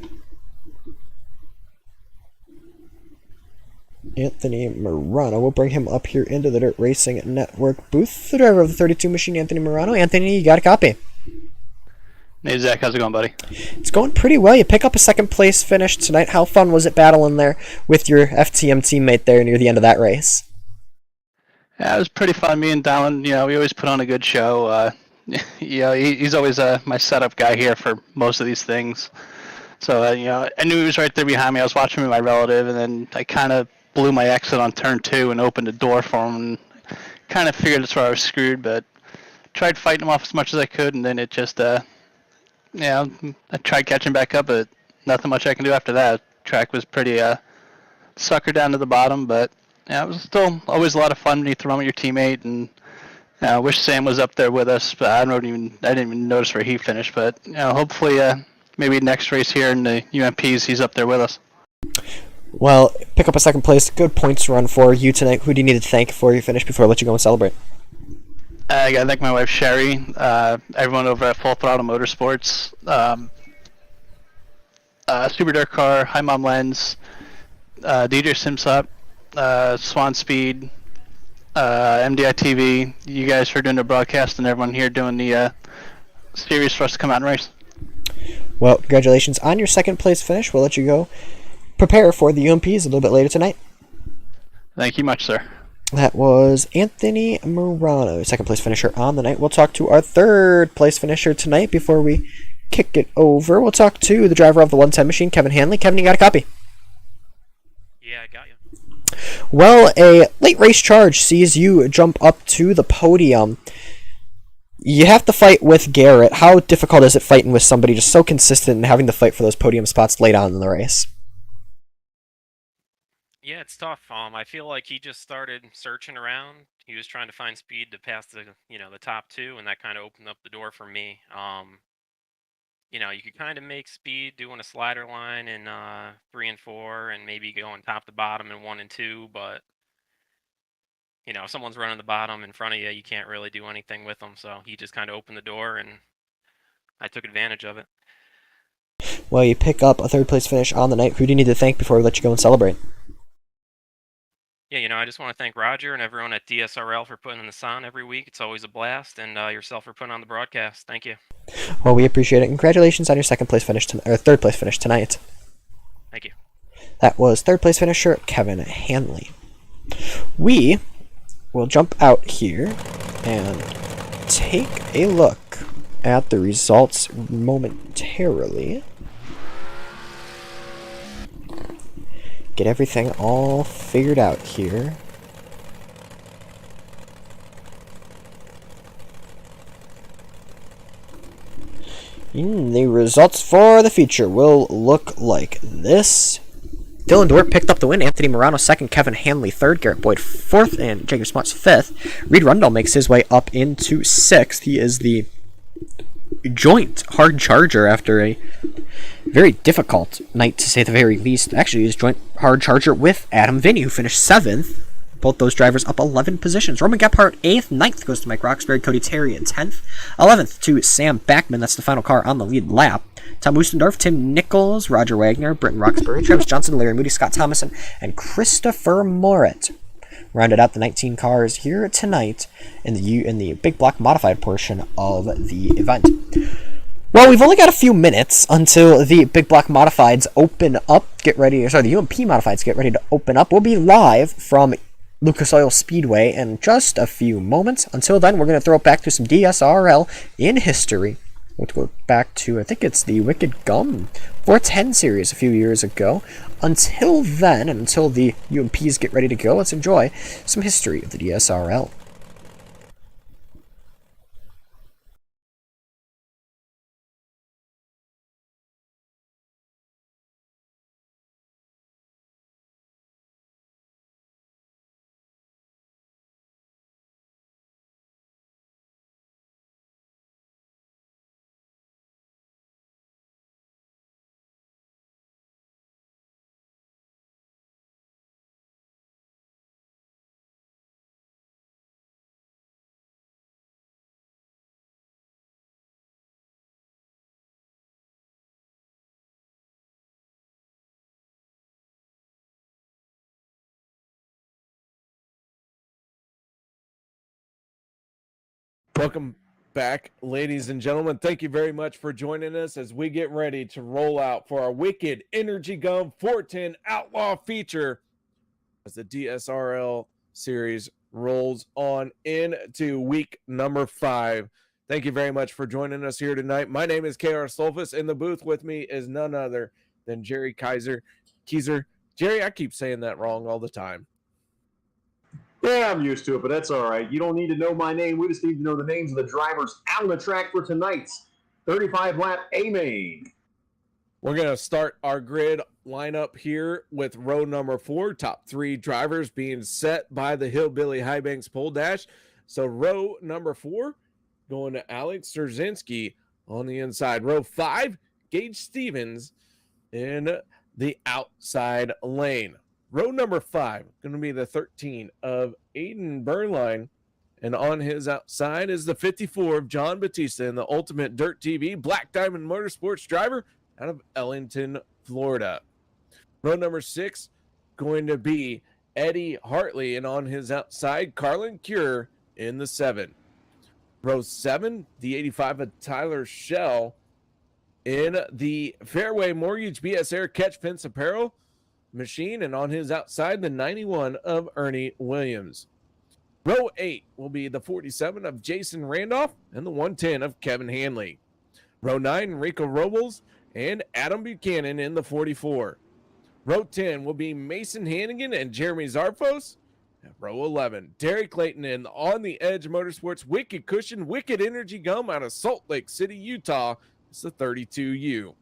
Anthony Morano. We'll bring him up here into the Dirt Racing Network booth. The driver of the 32 machine, Anthony Morano. Anthony, you got a copy? Hey, Zach. How's it going, buddy? It's going pretty well. You pick up a second place finish tonight. How fun was it battling there with your FTM teammate there near the end of that race? Yeah, it was pretty fun. Me and Dylan, we always put on a good show. He's always my setup guy here for most of these things. So, I knew he was right there behind me. I was watching with my relative, and then I kind of blew my exit on turn 2 and opened the door for him, and kind of figured that's where I was screwed, but tried fighting him off as much as I could, and then it just, I tried catching back up, but nothing much I can do after that. Track was pretty sucker down to the bottom, but yeah, it was still always a lot of fun when you throw with your teammate, and I wish Sam was up there with us, but I didn't even notice where he finished. But hopefully, maybe next race here in the UMPs, he's up there with us. Well, pick up a second place. Good points run for you tonight. Who do you need to thank for your finish before I let you go and celebrate? I gotta thank my wife Sherry, everyone over at Full Throttle Motorsports, Super Dirt Car, Hi Mom Lens, DJ Simsop, Swan Speed, MDI TV, you guys for doing the broadcast, and everyone here doing the series for us to come out and race. Well, congratulations on your second place finish. We'll let you go prepare for the UMPs a little bit later tonight. Thank you much, sir. That was Anthony Morano, second place finisher on the night. We'll talk to our third place finisher tonight before we kick it over. We'll talk to the driver of the 110 machine, Kevin Hanley. Kevin, you got a copy? Yeah, I got you. Well, a late race charge sees you jump up to the podium. You have to fight with Garrett. How difficult is it fighting with somebody just so consistent and having to fight for those podium spots late on in the race? Yeah, it's tough. I feel like he just started searching around. He was trying to find speed to pass the top 2, and that kind of opened up the door for me. You could kind of make speed doing a slider line in 3 and 4, and maybe going top to bottom in 1 and 2. But if someone's running the bottom in front of you, you can't really do anything with them. So he just kind of opened the door, and I took advantage of it. Well, you pick up a third place finish on the night. Who do you need to thank before we let you go and celebrate? Yeah, I just want to thank Roger and everyone at DSRL for putting this on every week. It's always a blast, and yourself for putting on the broadcast. Thank you. Well, we appreciate it. Congratulations on your second place finish or third place finish tonight. Thank you. That was third place finisher Kevin Hanley. We will jump out here and take a look at the results momentarily. Get everything all figured out here. The results for the future will look like this. Dylan Dwyer picked up the win. Anthony Morano second. Kevin Hanley third. Garrett Boyd fourth. And Jacob Smuts fifth. Reed Rundle makes his way up into sixth. He is the joint hard charger after a very difficult night, to say the very least. Actually, he's joint hard charger with Adam Vinny, who finished seventh. Both those drivers up 11 positions. Roman Gephardt 8th. 9th goes to Mike Roxbury. Cody Terry at 10th. 11th to Sam Backman. That's the final car on the lead lap. Tom Wustendorf, Tim Nichols, Roger Wagner, Britton Roxbury, Travis Johnson, Larry Moody, Scott Thomason, and Christopher Morit rounded out the 19 cars here tonight in the big block modified portion of the event. Well, we've only got a few minutes until the big block modifieds open up. The UMP modifieds get ready to open up. We'll be live from Lucas Oil Speedway in just a few moments. Until then, we're going to throw it back to some DSRL in history. We'll go back to, I think it's the Wicked Gum 410 series a few years ago. Until then, and until the UMPs get ready to go, let's enjoy some history of the DSRL. Welcome back, ladies and gentlemen. Thank you very much for joining us as we get ready to roll out for our Wicked Energy Gum 410 Outlaw feature as the DSRL series rolls on into week number 5. Thank you very much for joining us here tonight. My name is KR Stolfus. In the booth with me is none other than Jerry Keiser. Jerry, I keep saying that wrong all the time. Yeah, I'm used to it, but that's all right. You don't need to know my name. We just need to know the names of the drivers on the track for tonight's 35-lap A-Main. We're going to start our grid lineup here with row number 4, top 3 drivers being set by the Hillbilly High Banks pole dash. So row number 4 going to Alex Szerzynski on the inside. Row 5, Gage Stevens in the outside lane. Row number 5, going to be the 13 of Aiden Burnline. And on his outside is the 54 of John Batista in the Ultimate Dirt TV Black Diamond Motorsports driver out of Ellington, Florida. Row number 6, going to be Eddie Hartley. And on his outside, Carlin Cure in the 7. Row 7, the 85 of Tyler Schell in the Fairway Mortgage BS Air Catch Fence Apparel machine, and on his outside, the 91 of Ernie Williams. Row 8 will be the 47 of Jason Randolph and the 110 of Kevin Hanley. Row 9, Rico Robles and Adam Buchanan in the 44. Row 10 will be Mason Hannigan and Jeremy Zarfos. At row 11, Derek Clayton in On the Edge Motorsports Wicked Cushion Wicked Energy Gum out of Salt Lake City, Utah. It's the 32U.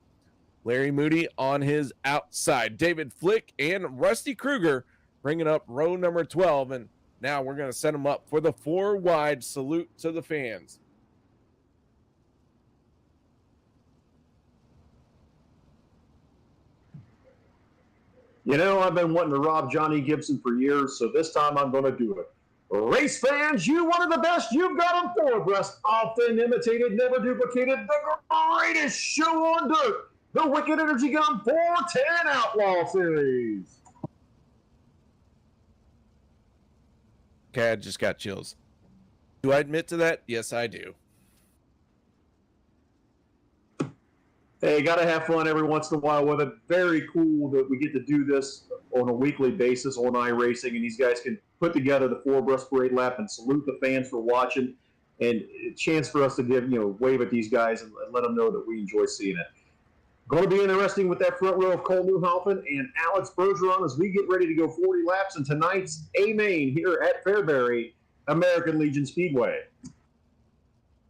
Larry Moody on his outside. David Flick and Rusty Kruger bringing up row number 12. And now we're going to set them up for the 4-wide salute to the fans. You know, I've been wanting to rob Johnny Gibson for years, so this time I'm going to do it. Race fans, you wanted the best. You've got them four abreast. Often imitated, never duplicated. The greatest show on dirt. The Wicked Energy Gum 410 Outlaw Series. Okay, I just got chills. Do I admit to that? Yes, I do. Hey, got to have fun every once in a while with it. Very cool that we get to do this on a weekly basis on iRacing, and these guys can put together the 4 abreast parade lap and salute the fans for watching. and a chance for us to give, wave at these guys and let them know that we enjoy seeing it. Going to be interesting with that front row of Cole Newhoffen and Alex Bergeron as we get ready to go 40 laps in tonight's A-Main here at Fairbury American Legion Speedway.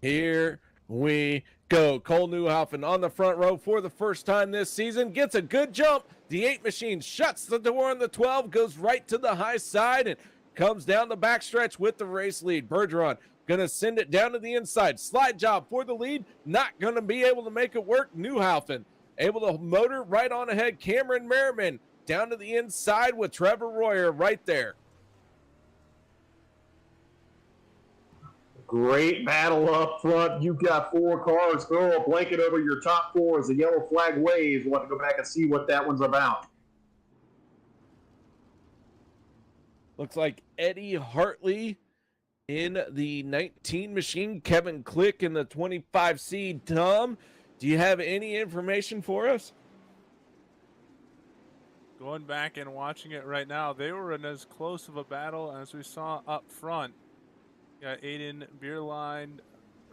Here we go. Cole Newhoffen on the front row for the first time this season. Gets a good jump. The 8 machine shuts the door on the 12, goes right to the high side, and comes down the backstretch with the race lead. Bergeron going to send it down to the inside. Slide job for the lead. Not going to be able to make it work. Newhoffen able to motor right on ahead. Cameron Merriman down to the inside with Trevor Royer right there. Great battle up front. You've got 4 cars. Throw a blanket over your top 4 as the yellow flag waves. We'll have to go back and see what that one's about. Looks like Eddie Hartley in the 19 machine. Kevin Click in the 25C. Tom, do you have any information for us? Going back and watching it right now, they were in as close of a battle as we saw up front. Got Aiden Bierlein,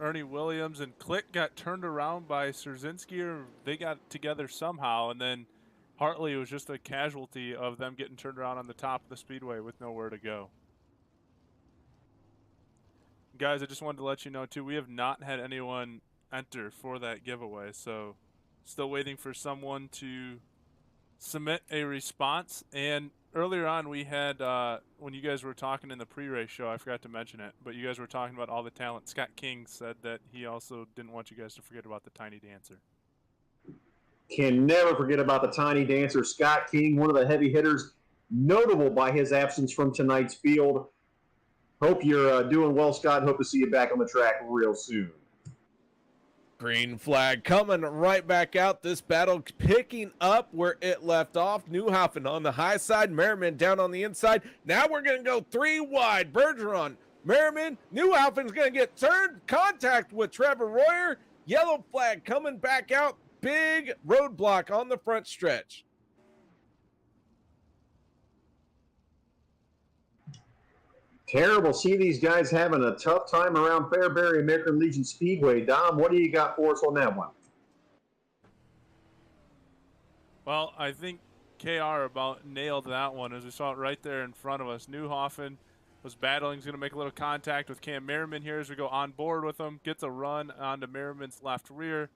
Ernie Williams, and Click got turned around by Szerzinski, or they got together somehow, and then Hartley was just a casualty of them getting turned around on the top of the speedway with nowhere to go. Guys, I just wanted to let you know, too, we have not had anyone enter for that giveaway, so still waiting for someone to submit a response. And earlier on, we had, when you guys were talking in the pre-race show, I forgot to mention it, but you guys were talking about all the talent. Scott King said that he also didn't want you guys to forget about the Tiny Dancer. Can never forget about the Tiny Dancer. Scott King, one of the heavy hitters, notable by his absence from tonight's field. Hope you're doing well, Scott. Hope to see you back on the track real soon. Green flag coming right back out. This battle picking up where it left off. Newhoffen on the high side, Merriman down on the inside. Now we're going to go 3 wide. Bergeron, Merriman, Newhoffen's going to get turned. Contact with Trevor Royer. Yellow flag coming back out. Big roadblock on the front stretch. Terrible. See these guys having a tough time around Fairbury American Legion Speedway. Dom, what do you got for us on that one? Well, I think KR about nailed that one as we saw it right there in front of us. Newhoffen was battling. He's going to make a little contact with Cam Merriman here as we go on board with him. Gets a run onto Merriman's left rear.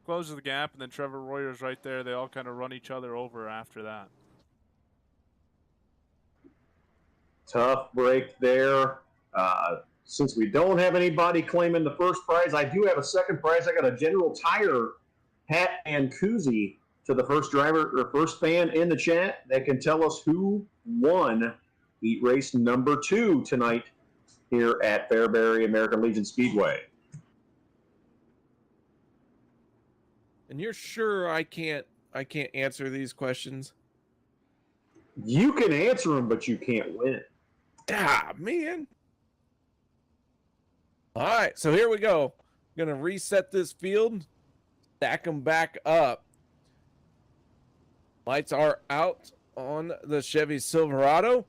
Closes the gap, and then Trevor Royer's right there. They all kind of run each other over after that. Tough break there. Since we don't have anybody claiming the first prize, I do have a second prize. I got a General Tire hat and koozie to the first driver or first fan in the chat that can tell us who won heat race number 2 tonight here at Fairbury American Legion Speedway. And you're sure I can't answer these questions? You can answer them, but you can't win. Ah, man. All right, so here we go. I'm going to reset this field, stack them back up. Lights are out on the Chevy Silverado.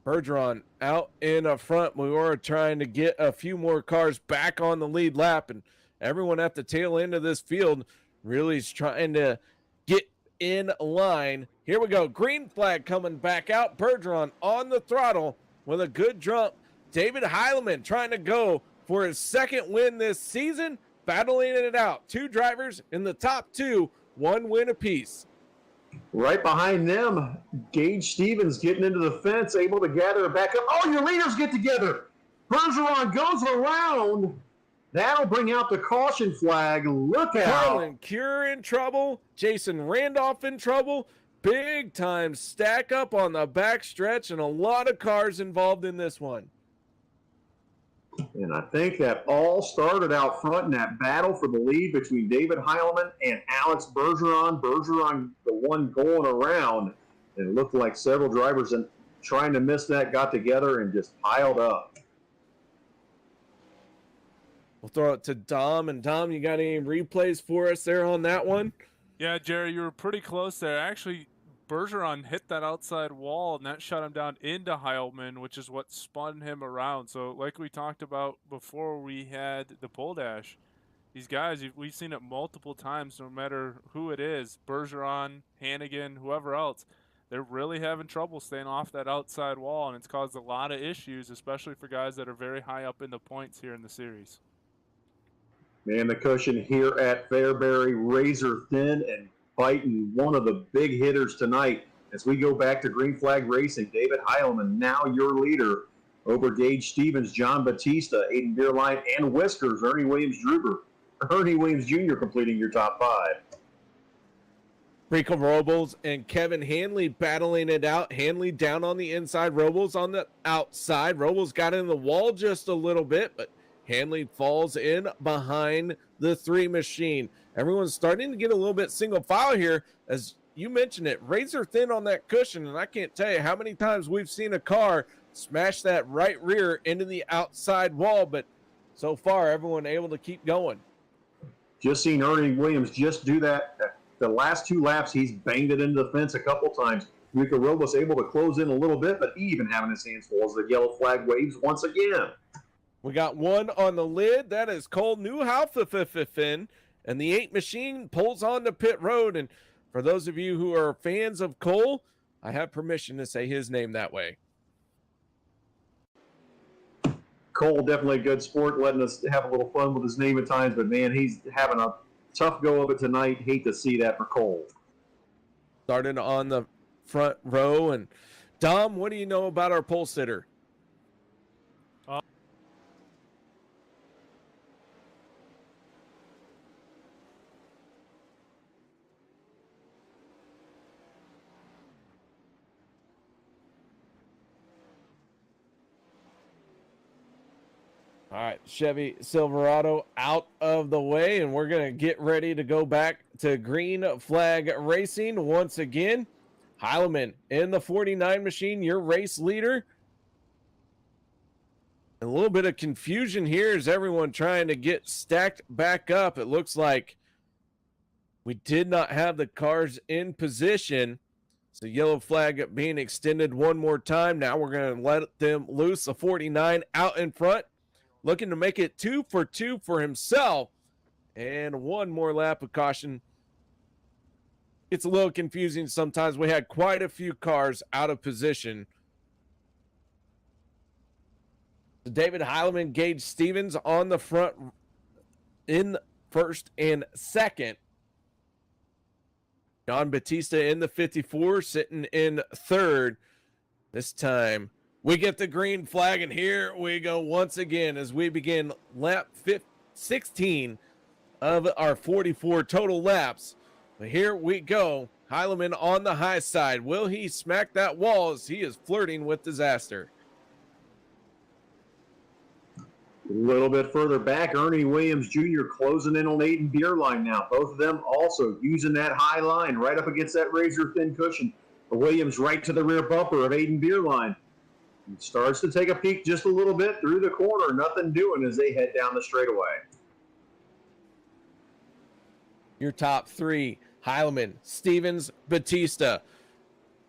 Bergeron out in the front. We were trying to get a few more cars back on the lead lap, and everyone at the tail end of this field really is trying to get in line. Here we go. Green flag coming back out. Bergeron on the throttle with a good jump. David Heileman trying to go for his second win this season, battling it out. 2 drivers in the top 2, 1 win apiece. Right behind them, Gage Stevens getting into the fence, able to gather it back up. Oh, your leaders get together. Bergeron goes around. That'll bring out the caution flag. Look out. Carlin Cure in trouble. Jason Randolph in trouble. Big time stack up on the back stretch, and a lot of cars involved in this one. And I think that all started out front in that battle for the lead between David Heileman and Alex Bergeron. Bergeron, the one going around. And it looked like several drivers trying to miss that got together and just piled up. We'll throw it to Dom. And Dom, you got any replays for us there on that one? Yeah, Jerry, you were pretty close there. Actually, Bergeron hit that outside wall, and that shut him down into Heilman, which is what spun him around. So like we talked about before we had the pole dash, these guys, we've seen it multiple times, no matter who it is, Bergeron, Hannigan, whoever else, they're really having trouble staying off that outside wall, and it's caused a lot of issues, especially for guys that are very high up in the points here in the series. Man, the cushion here at Fairbury, razor thin and biting one of the big hitters tonight. As we go back to Green Flag Racing, David Heilman, now your leader over Gage Stevens, John Batista, Aiden Beerline, and Whiskers, Ernie Williams Jr. completing your top 5. Rico Robles and Kevin Hanley battling it out. Hanley down on the inside, Robles on the outside. Robles got in the wall just a little bit, but Hanley falls in behind the 3 machine. Everyone's starting to get a little bit single file here. As you mentioned it, razor thin on that cushion, and I can't tell you how many times we've seen a car smash that right rear into the outside wall, but so far everyone able to keep going. Just seen Ernie Williams just do that. The last 2 laps, he's banged it into the fence a couple times. Rico Robles able to close in a little bit, but even having his hands full as the yellow flag waves once again. We got one on the lid. That is Cole Newhouse, and the 8 machine pulls on the pit road. And for those of you who are fans of Cole, I have permission to say his name that way. Cole, definitely a good sport, letting us have a little fun with his name at times, but man, he's having a tough go of it tonight. Hate to see that for Cole. Started on the front row. And Dom, what do you know about our pole sitter? All right, Chevy Silverado out of the way, and we're going to get ready to go back to Green Flag Racing once again. Heilman in the 49 machine, your race leader. A little bit of confusion here as everyone trying to get stacked back up. It looks like we did not have the cars in position. So yellow flag being extended one more time. Now we're going to let them loose. The 49 out in front, looking to make it 2 for 2 for himself. And one more lap of caution. It's a little confusing sometimes. We had quite a few cars out of position. David Heilman, Gage Stevens on the front in first and second. John Batista in the 54, sitting in third. This time we get the green flag, and here we go once again as we begin lap 16 of our 44 total laps. But here we go. Heilman on the high side. Will he smack that wall as he is flirting with disaster? A little bit further back, Ernie Williams Jr. closing in on Aiden Beerline now. Both of them also using that high line right up against that razor-thin cushion. Williams right to the rear bumper of Aiden Beerline. He starts to take a peek just a little bit through the corner. Nothing doing as they head down the straightaway. Your top 3, Heilman, Stevens, Batista.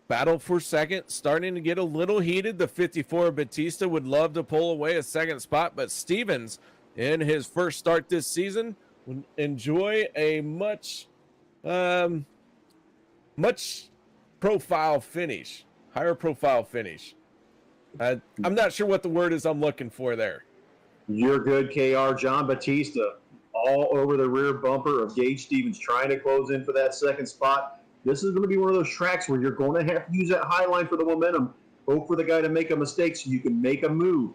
Battle for second, starting to get a little heated. The 54 Batista would love to pull away a second spot, but Stevens, in his first start this season, would enjoy a much profile finish, higher profile finish. I'm not sure what the word is I'm looking for there. You're good, KR. John Batista all over the rear bumper of Gage Stevens, trying to close in for that second spot. This is going to be one of those tracks where you're going to have to use that high line for the momentum. Hope for the guy to make a mistake so you can make a move.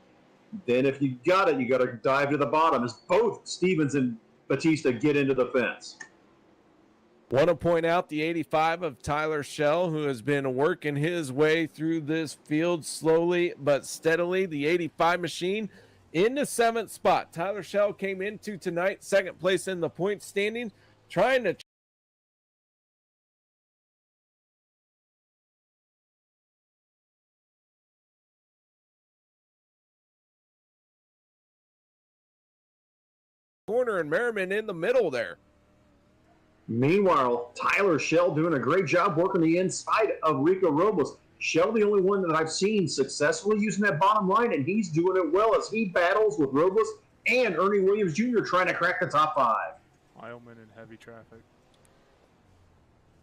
Then if you got it, you got to dive to the bottom as both Stevens and Batista get into the fence. Want to point out the 85 of Tyler Schell, who has been working his way through this field slowly but steadily. The 85 machine in the 7th spot. Tyler Schell came into tonight, 2nd place in the point standing, trying to corner, and Merriman in the middle there. Meanwhile, Tyler Shell doing a great job working the inside of Rico Robles. Shell, the only one that I've seen successfully using that bottom line, and he's doing it well as he battles with Robles and Ernie Williams Jr. trying to crack the top 5. Heilman in heavy traffic.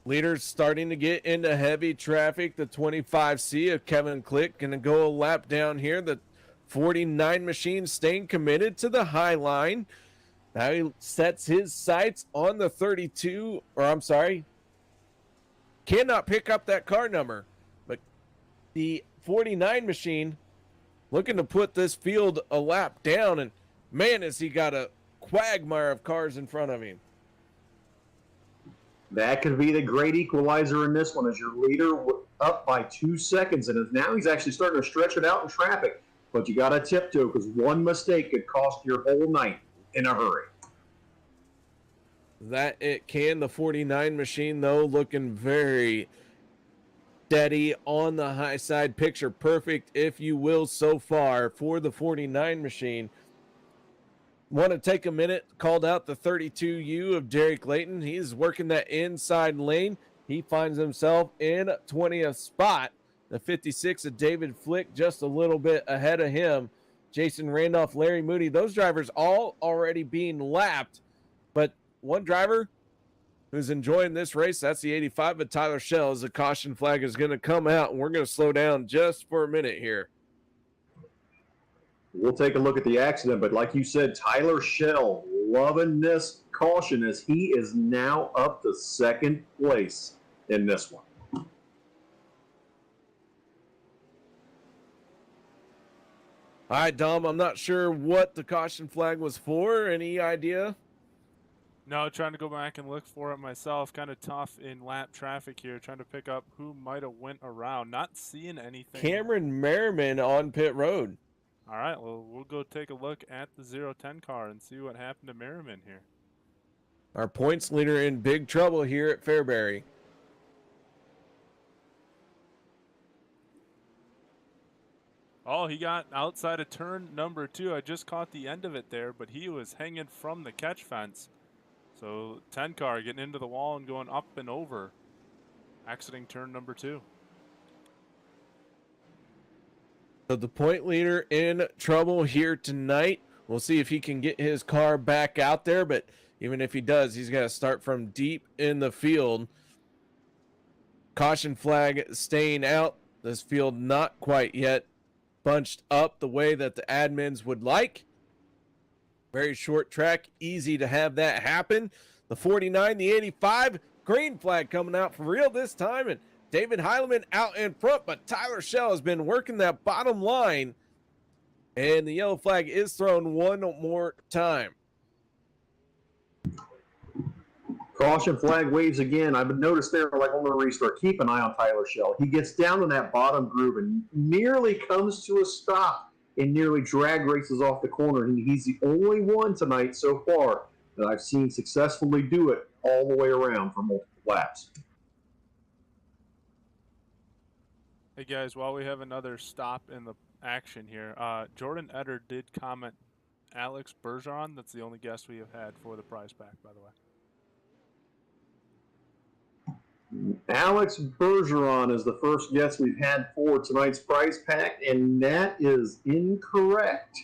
Leaders starting to get into heavy traffic. The 25C of Kevin Click going to go a lap down here. The 49 machine staying committed to the high line. Now he sets his sights on the 32, or I'm sorry, cannot pick up that car number. But the 49 machine looking to put this field a lap down, and man, has he got a quagmire of cars in front of him. That could be the great equalizer in this one as your leader up by 2 seconds, and now he's actually starting to stretch it out in traffic. But you got to tiptoe because one mistake could cost your whole night in a hurry. That it can. The 49 machine, though, looking very steady on the high side. Picture perfect, if you will, so far for the 49 machine. Want to take a minute, called out the 32U of Derek Layton. He's working that inside lane. He finds himself in 20th spot. The 56 of David Flick just a little bit ahead of him. Jason Randolph, Larry Moody, those drivers all already being lapped. But one driver who's enjoying this race, that's the 85 of Tyler Shell, as the caution flag is going to come out, and we're going to slow down just for a minute here. We'll take a look at the accident, but like you said, Tyler Shell loving this caution as he is now up to second place in this one. All right, Dom, I'm not sure what the caution flag was for. Any idea? No, trying to go back and look for it myself. Kind of tough in lap traffic here, trying to pick up who might have went around. Not seeing anything. Cameron Merriman on pit road. All right, well, we'll go take a look at the 010 car and see what happened to Merriman here. Our points leader in big trouble here at Fairbury. Oh, he got outside of turn number 2. I just caught the end of it there, but he was hanging from the catch fence. So 10 car getting into the wall and going up and over, exiting turn number 2. So the point leader in trouble here tonight. We'll see if he can get his car back out there, but even if he does, he's got to start from deep in the field. Caution flag staying out. This field not quite yet bunched up the way that the admins would like. Very short track, easy to have that happen. The 49, the 85, green flag coming out for real this time, and David Heileman out in front, but Tyler Shell has been working that bottom line, and the yellow flag is thrown one more time. Caution flag waves again. I've noticed there, like on the restart, keep an eye on Tyler Shell. He gets down in that bottom groove and nearly comes to a stop and nearly drag races off the corner. And he's the only one tonight so far that I've seen successfully do it all the way around for multiple laps. Hey guys, while we have another stop in the action here, Jordan Eder did comment Alex Bergeron. That's the only guest we have had for the prize pack, by the way. Alex Bergeron is the first guest we've had for tonight's prize pack, and that is incorrect.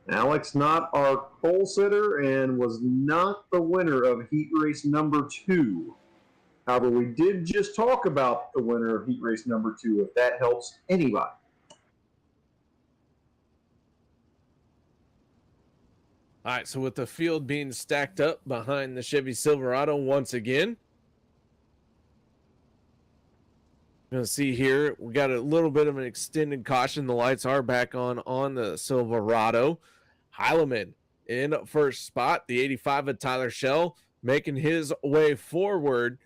Alex not our pole sitter and was not the winner of heat race number 2. However, we did just talk about the winner of heat race number 2, if that helps anybody. All right, so with the field being stacked up behind the Chevy Silverado once again, going to see here, we got a little bit of an extended caution. The lights are back on the Silverado. Heileman in first spot. The 85 of Tyler Shell making his way forward.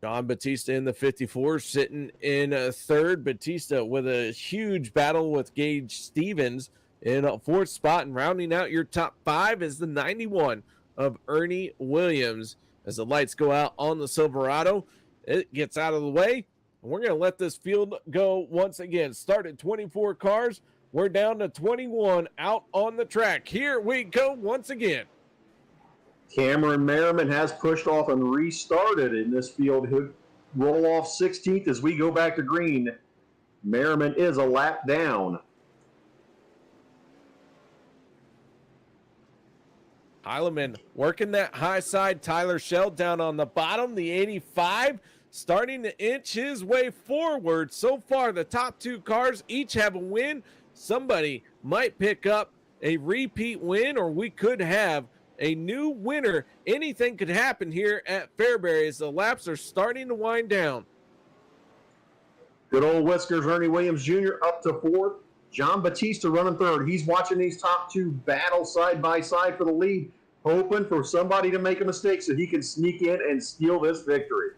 John Batista in the 54 sitting in third. Batista with a huge battle with Gage Stevens in a fourth spot. And rounding out your top 5 is the 91 of Ernie Williams. As the lights go out on the Silverado, it gets out of the way. And we're going to let this field go once again. Started 24 cars. We're down to 21 out on the track. Here we go once again. Cameron Merriman has pushed off and restarted in this field. He'll roll off 16th as we go back to green. Merriman is a lap down. Heileman working that high side. Tyler Shell down on the bottom. The 85 starting to inch his way forward. So far, the top two cars each have a win. Somebody might pick up a repeat win, or we could have a new winner. Anything could happen here at Fairbury as the laps are starting to wind down. Good old Whiskers, Ernie Williams Jr. up to fourth. John Batista running third. He's watching these top two battle side by side for the lead, hoping for somebody to make a mistake so he can sneak in and steal this victory.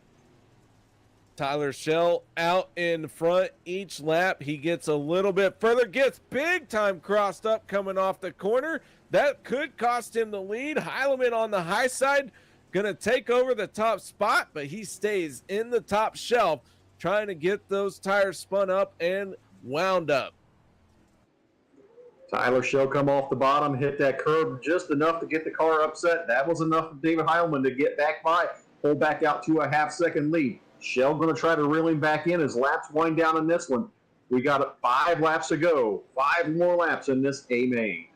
Tyler Shell out in front each lap. He gets a little bit further, gets big time crossed up coming off the corner. That could cost him the lead. Heileman on the high side, going to take over the top spot, but he stays in the top shelf trying to get those tires spun up and wound up. Tyler Shell come off the bottom, hit that curb just enough to get the car upset. That was enough for David Heileman to get back by, pull back out to a half-second lead. Shell going to try to reel him back in as laps wind down in this one. We got 5 laps to go. 5 more laps in this A main.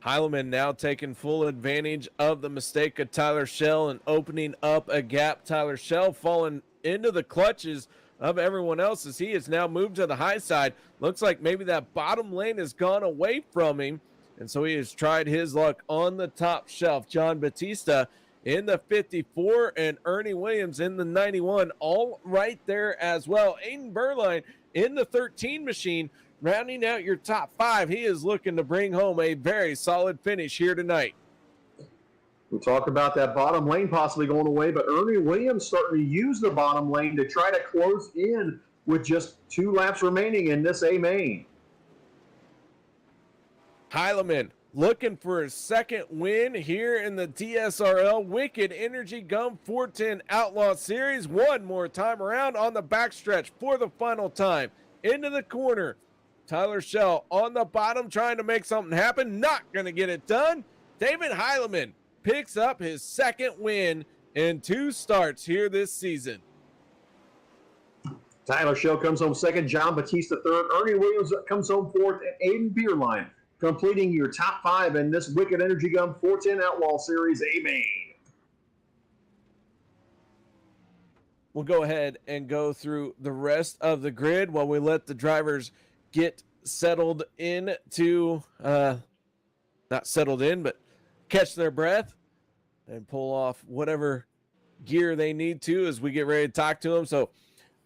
Heileman now taking full advantage of the mistake of Tyler Shell and opening up a gap. Tyler Shell falling into the clutches of everyone else as he has now moved to the high side. Looks like maybe that bottom lane has gone away from him, and so he has tried his luck on the top shelf. John Batista in the 54 and Ernie Williams in the 91, all right there as well. Aiden Berline in the 13 machine, rounding out your top 5. He is looking to bring home a very solid finish here tonight. We'll talk about that bottom lane possibly going away, but Ernie Williams starting to use the bottom lane to try to close in with just 2 laps remaining in this A main. Heileman looking for his second win here in the DSRL Wicked Energy Gum 410 Outlaw Series. One more time around on the backstretch for the final time. Into the corner. Tyler Shell on the bottom trying to make something happen. Not going to get it done. David Heileman picks up his second win in 2 starts here this season. Tyler Shell comes home second. John Batista third. Ernie Williams comes home fourth. And Aiden Beerline completing your top 5 in this Wicked Energy Gum 410 Outlaw Series A main. We'll go ahead and go through the rest of the grid while we let the drivers get settled into, not settled in, but catch their breath and pull off whatever gear they need to as we get ready to talk to them. So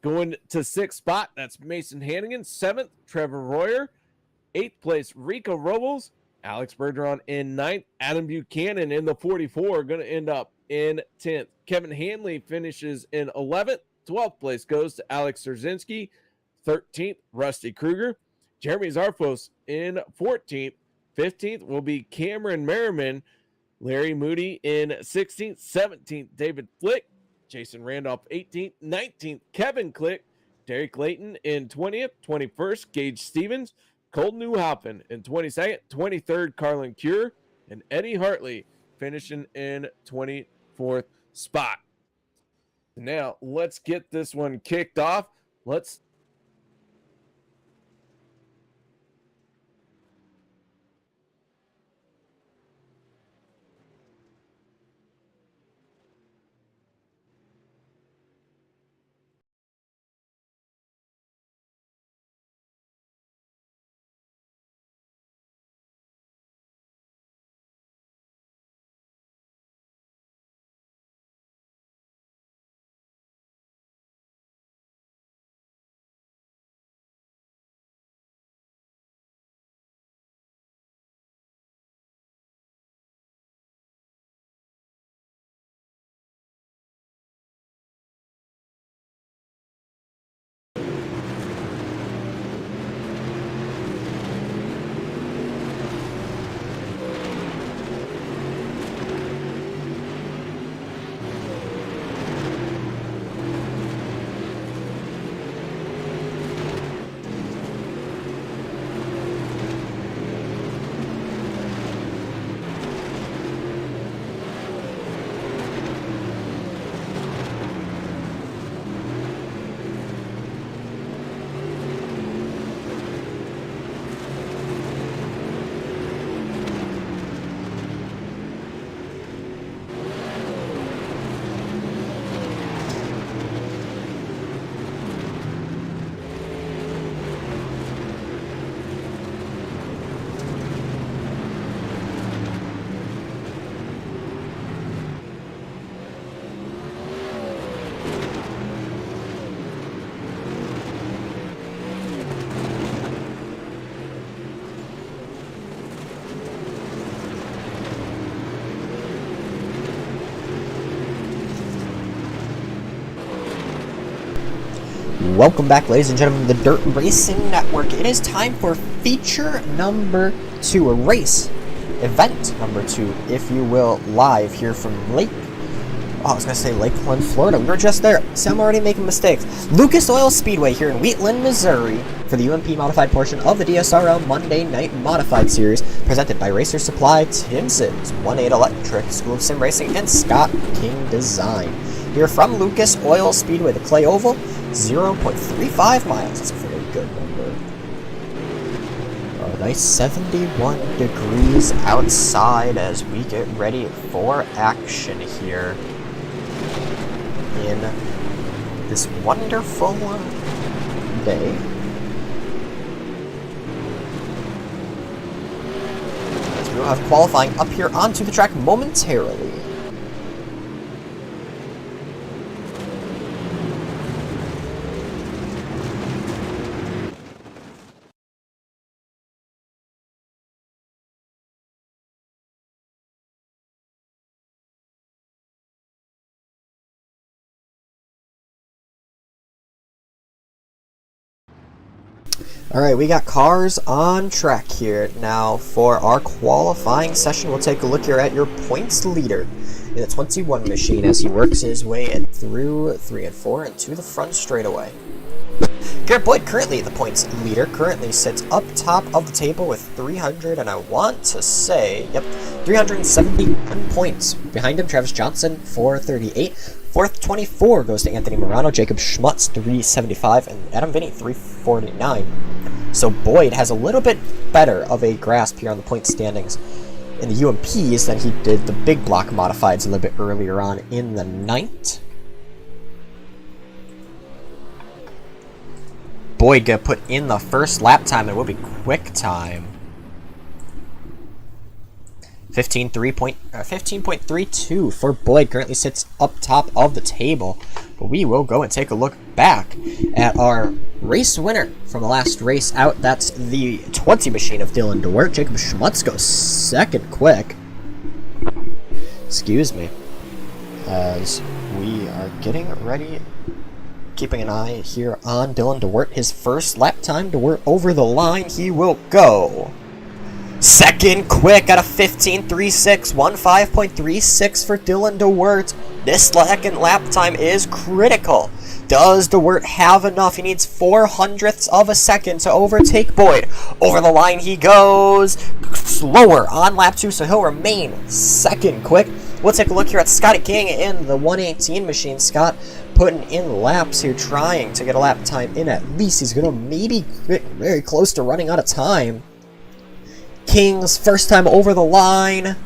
going to 6th spot, that's Mason Hannigan. 7th, Trevor Royer. 8th place, Rico Robles. Alex Bergeron in 9th. Adam Buchanan in the 44, going to end up in 10th. Kevin Hanley finishes in 11th. 12th place goes to Alex Szerzynski. 13th, Rusty Kruger. Jeremy Zarfos in 14th. 15th will be Cameron Merriman. Larry Moody in 16th. 17th, David Flick. Jason Randolph 18th. 19th, Kevin Click. Derek Layton in 20th. 21st, Gage Stevens. Colton Newhoppen in 22nd. 23rd, Carlin Cure. And Eddie Hartley finishing in 24th spot. Now, let's get this one kicked off. Let's Welcome back, ladies and gentlemen, to the Dirt Racing Network. It is time for feature number 2, a race, event number 2, if you will, live here from Lakeland, Florida. We were just there. See, I'm already making mistakes. Lucas Oil Speedway here in Wheatland, Missouri, for the UMP modified portion of the DSRL Monday Night Modified Series, presented by Racer Supply, Timson's 1.8 Electric, School of Sim Racing, and Scott King Design. Here from Lucas Oil Speedway, the Clay Oval, 0.35 miles. That's a very good number. A nice 71 degrees outside as we get ready for action here in this wonderful day. As we will have qualifying up here onto the track momentarily. Alright, we got cars on track here. Now, for our qualifying session, we'll take a look here at your points leader in the 21 machine as he works his way through 3 and 4 and to the front straightaway. Garrett Boyd, currently the points leader, currently sits up top of the table with 371 points. Behind him, Travis Johnson, 438. Fourth, 24 goes to Anthony Morano, Jacob Schmutz, 375, and Adam Vinny, 349. So Boyd has a little bit better of a grasp here on the point standings in the UMPs than he did the big block modifieds a little bit earlier on in the night. Boyd gonna put in the first lap time, and it will be quick time. 15.32 for Boyd, currently sits up top of the table. But we will go and take a look back at our race winner from the last race out. That's the 20 machine of Dylan DeWert. Jacob Schmutz goes second quick. Excuse me. As we are getting ready, keeping an eye here on Dylan DeWert. His first lap time, DeWert over the line, he will go second quick at a 15.36, 15.36 for Dylan DeWert. This second lap time is critical. Does DeWert have enough? He needs 0.04 of a second to overtake Boyd. Over the line he goes. Slower on lap 2, so he'll remain second quick. We'll take a look here at Scotty King in the 118 machine. Scott putting in laps here, trying to get a lap time in at least. He's going to maybe get very close to running out of time. King's first time over the line.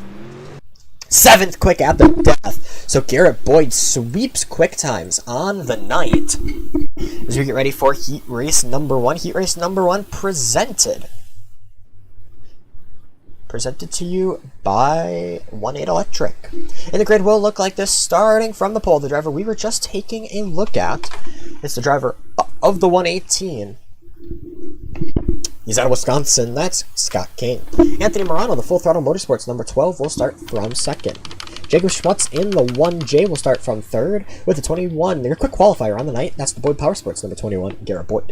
7th quick at the death. So Garrett Boyd sweeps quick times on the night. As we get ready for heat race number 1. Heat race number 1 presented to you by 1.8 Electric. And the grid will look like this, starting from the pole. The driver we were just taking a look at is the driver of the 118. He's out of Wisconsin. That's Scott King. Anthony Morano, the Full Throttle Motorsports number 12, will start from second. Jacob Schmutz in the 1J will start from third. With the 21, their quick qualifier on the night, that's the Boyd Power Sports number 21, Garrett Boyd.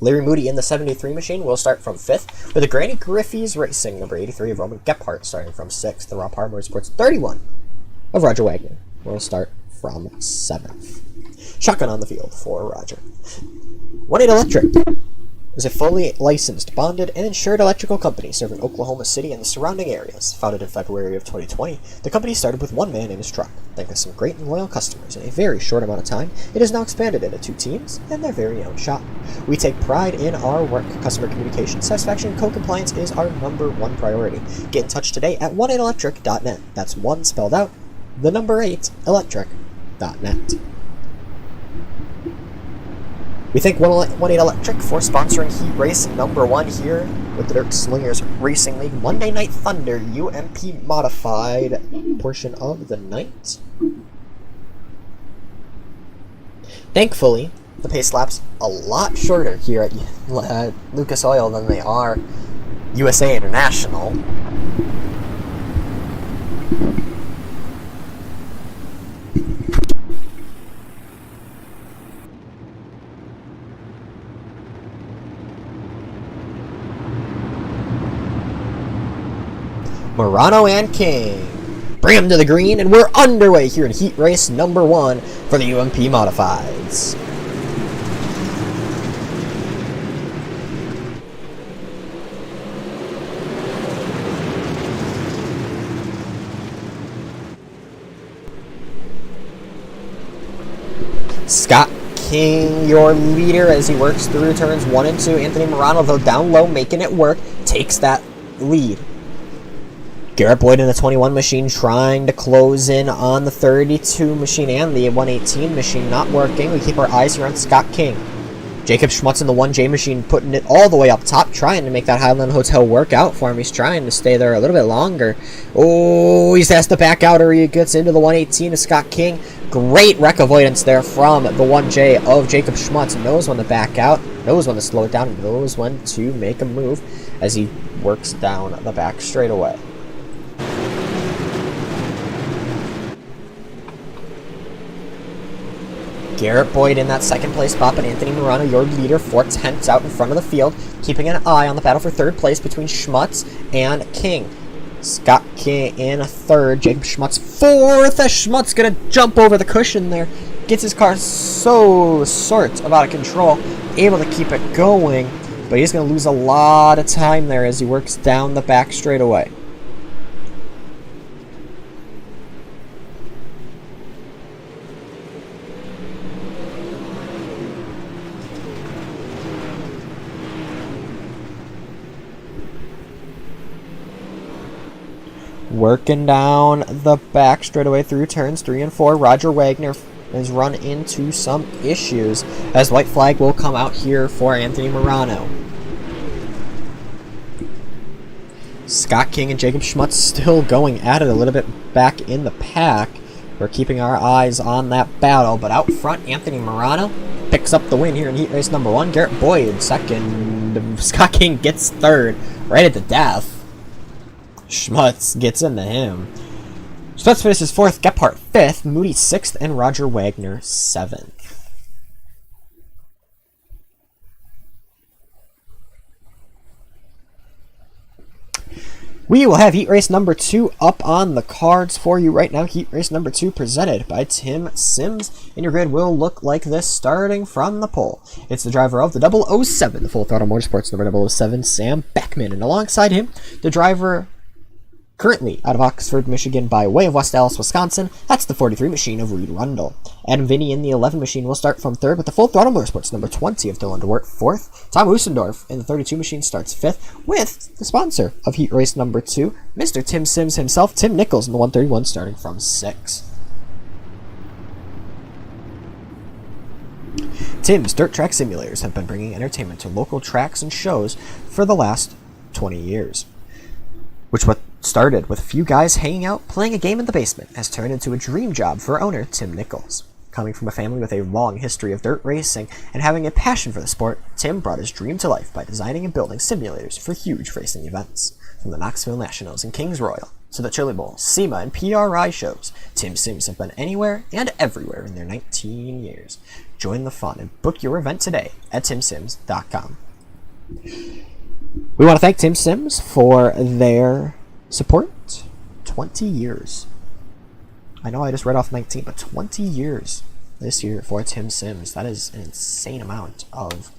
Larry Moody in the 73 machine will start from 5th, with the Granny Griffey's Racing number 83 of Roman Gephardt starting from 6th. The Raw Power Motorsports 31 of Roger Wagner will start from 7th. Shotgun on the field for Roger. 1.8 Electric is a fully licensed, bonded, and insured electrical company serving Oklahoma City and the surrounding areas. Founded in February of 2020, the company started with one man in his truck. Thanks to some great and loyal customers in a very short amount of time, it has now expanded into 2 teams and their very own shop. We take pride in our work. Customer communication, satisfaction, and co-compliance is our number 1 priority. Get in touch today at 18electric.net. That's 1 spelled out, the number 8, electric.net. We thank 1.8 Electric for sponsoring Heat Race number 1 here with the Dirt Slingers Racing League Monday Night Thunder UMP Modified portion of the night. Thankfully, the pace laps a lot shorter here at Lucas Oil than they are USA International. Morano and King. Bring him to the green, and we're underway here in heat race number 1 for the UMP Modifieds. Scott King, your leader, as he works through turns 1 and 2. Anthony Morano, though down low, making it work, takes that lead. Garrett Boyd in the 21 machine trying to close in on the 32 machine and the 118 machine, not working. We keep our eyes here on Scott King. Jacob Schmutz in the 1J machine putting it all the way up top, trying to make that Highland Hotel work out for him. He's trying to stay there a little bit longer. Oh, he has to back out or he gets into the 118 of Scott King. Great wreck avoidance there from the 1J of Jacob Schmutz. Knows when to back out, knows when to slow it down, knows when to make a move as he works down the back straightaway. Garrett Boyd in that second place spot, but Anthony Morano, your leader, 4/10 out in front of the field, keeping an eye on the battle for third place between Schmutz and King. Scott King in a third, Jacob Schmutz fourth, as Schmutz gonna jump over the cushion there. Gets his car sort of out of control, able to keep it going, but he's gonna lose a lot of time there as he works down the back straightaway. Working down the back straightaway through turns 3 and 4, Roger Wagner has run into some issues as white flag will come out here for Anthony Morano. Scott King and Jacob Schmutz still going at it a little bit back in the pack. We're keeping our eyes on that battle, but out front, Anthony Morano picks up the win here in heat race number 1. Garrett Boyd second. Scott King gets third, right at the death. Schmutz gets into him. Schmutz finishes 4th, Gephardt 5th, Moody 6th, and Roger Wagner 7th. We will have heat race number 2 up on the cards for you right now. Heat race number 2 presented by Tim Sims. And your grid will look like this starting from the pole. It's the driver of the 007, the Full Throttle Motorsports number 007, Sam Beckman. And alongside him, the driver currently out of Oxford, Michigan by way of West Dallas, Wisconsin, that's the 43 machine of Reed Rundle. Adam Vinny in the 11 machine will start from 3rd with the Full Throttle Motorsports number 20 of Dylan DeWert 4th. Tom Usendorf in the 32 machine starts 5th with the sponsor of heat race number 2, Mr. Tim Sims himself, Tim Nichols in the 131 starting from 6th. Tim's Dirt Track Simulators have been bringing entertainment to local tracks and shows for the last 20 years. What started with a few guys hanging out playing a game in the basement has turned into a dream job for owner Tim Nichols. Coming from a family with a long history of dirt racing and having a passion for the sport, Tim brought his dream to life by designing and building simulators for huge racing events. From the Knoxville Nationals and Kings Royal to the Chili Bowl, SEMA, and PRI shows, Tim Sims have been anywhere and everywhere in their 19 years. Join the fun and book your event today at timsims.com. We want to thank Tim Sims for their support. 20 years. I know I just read off 19, but 20 years this year for Tim Sims. That is an insane amount of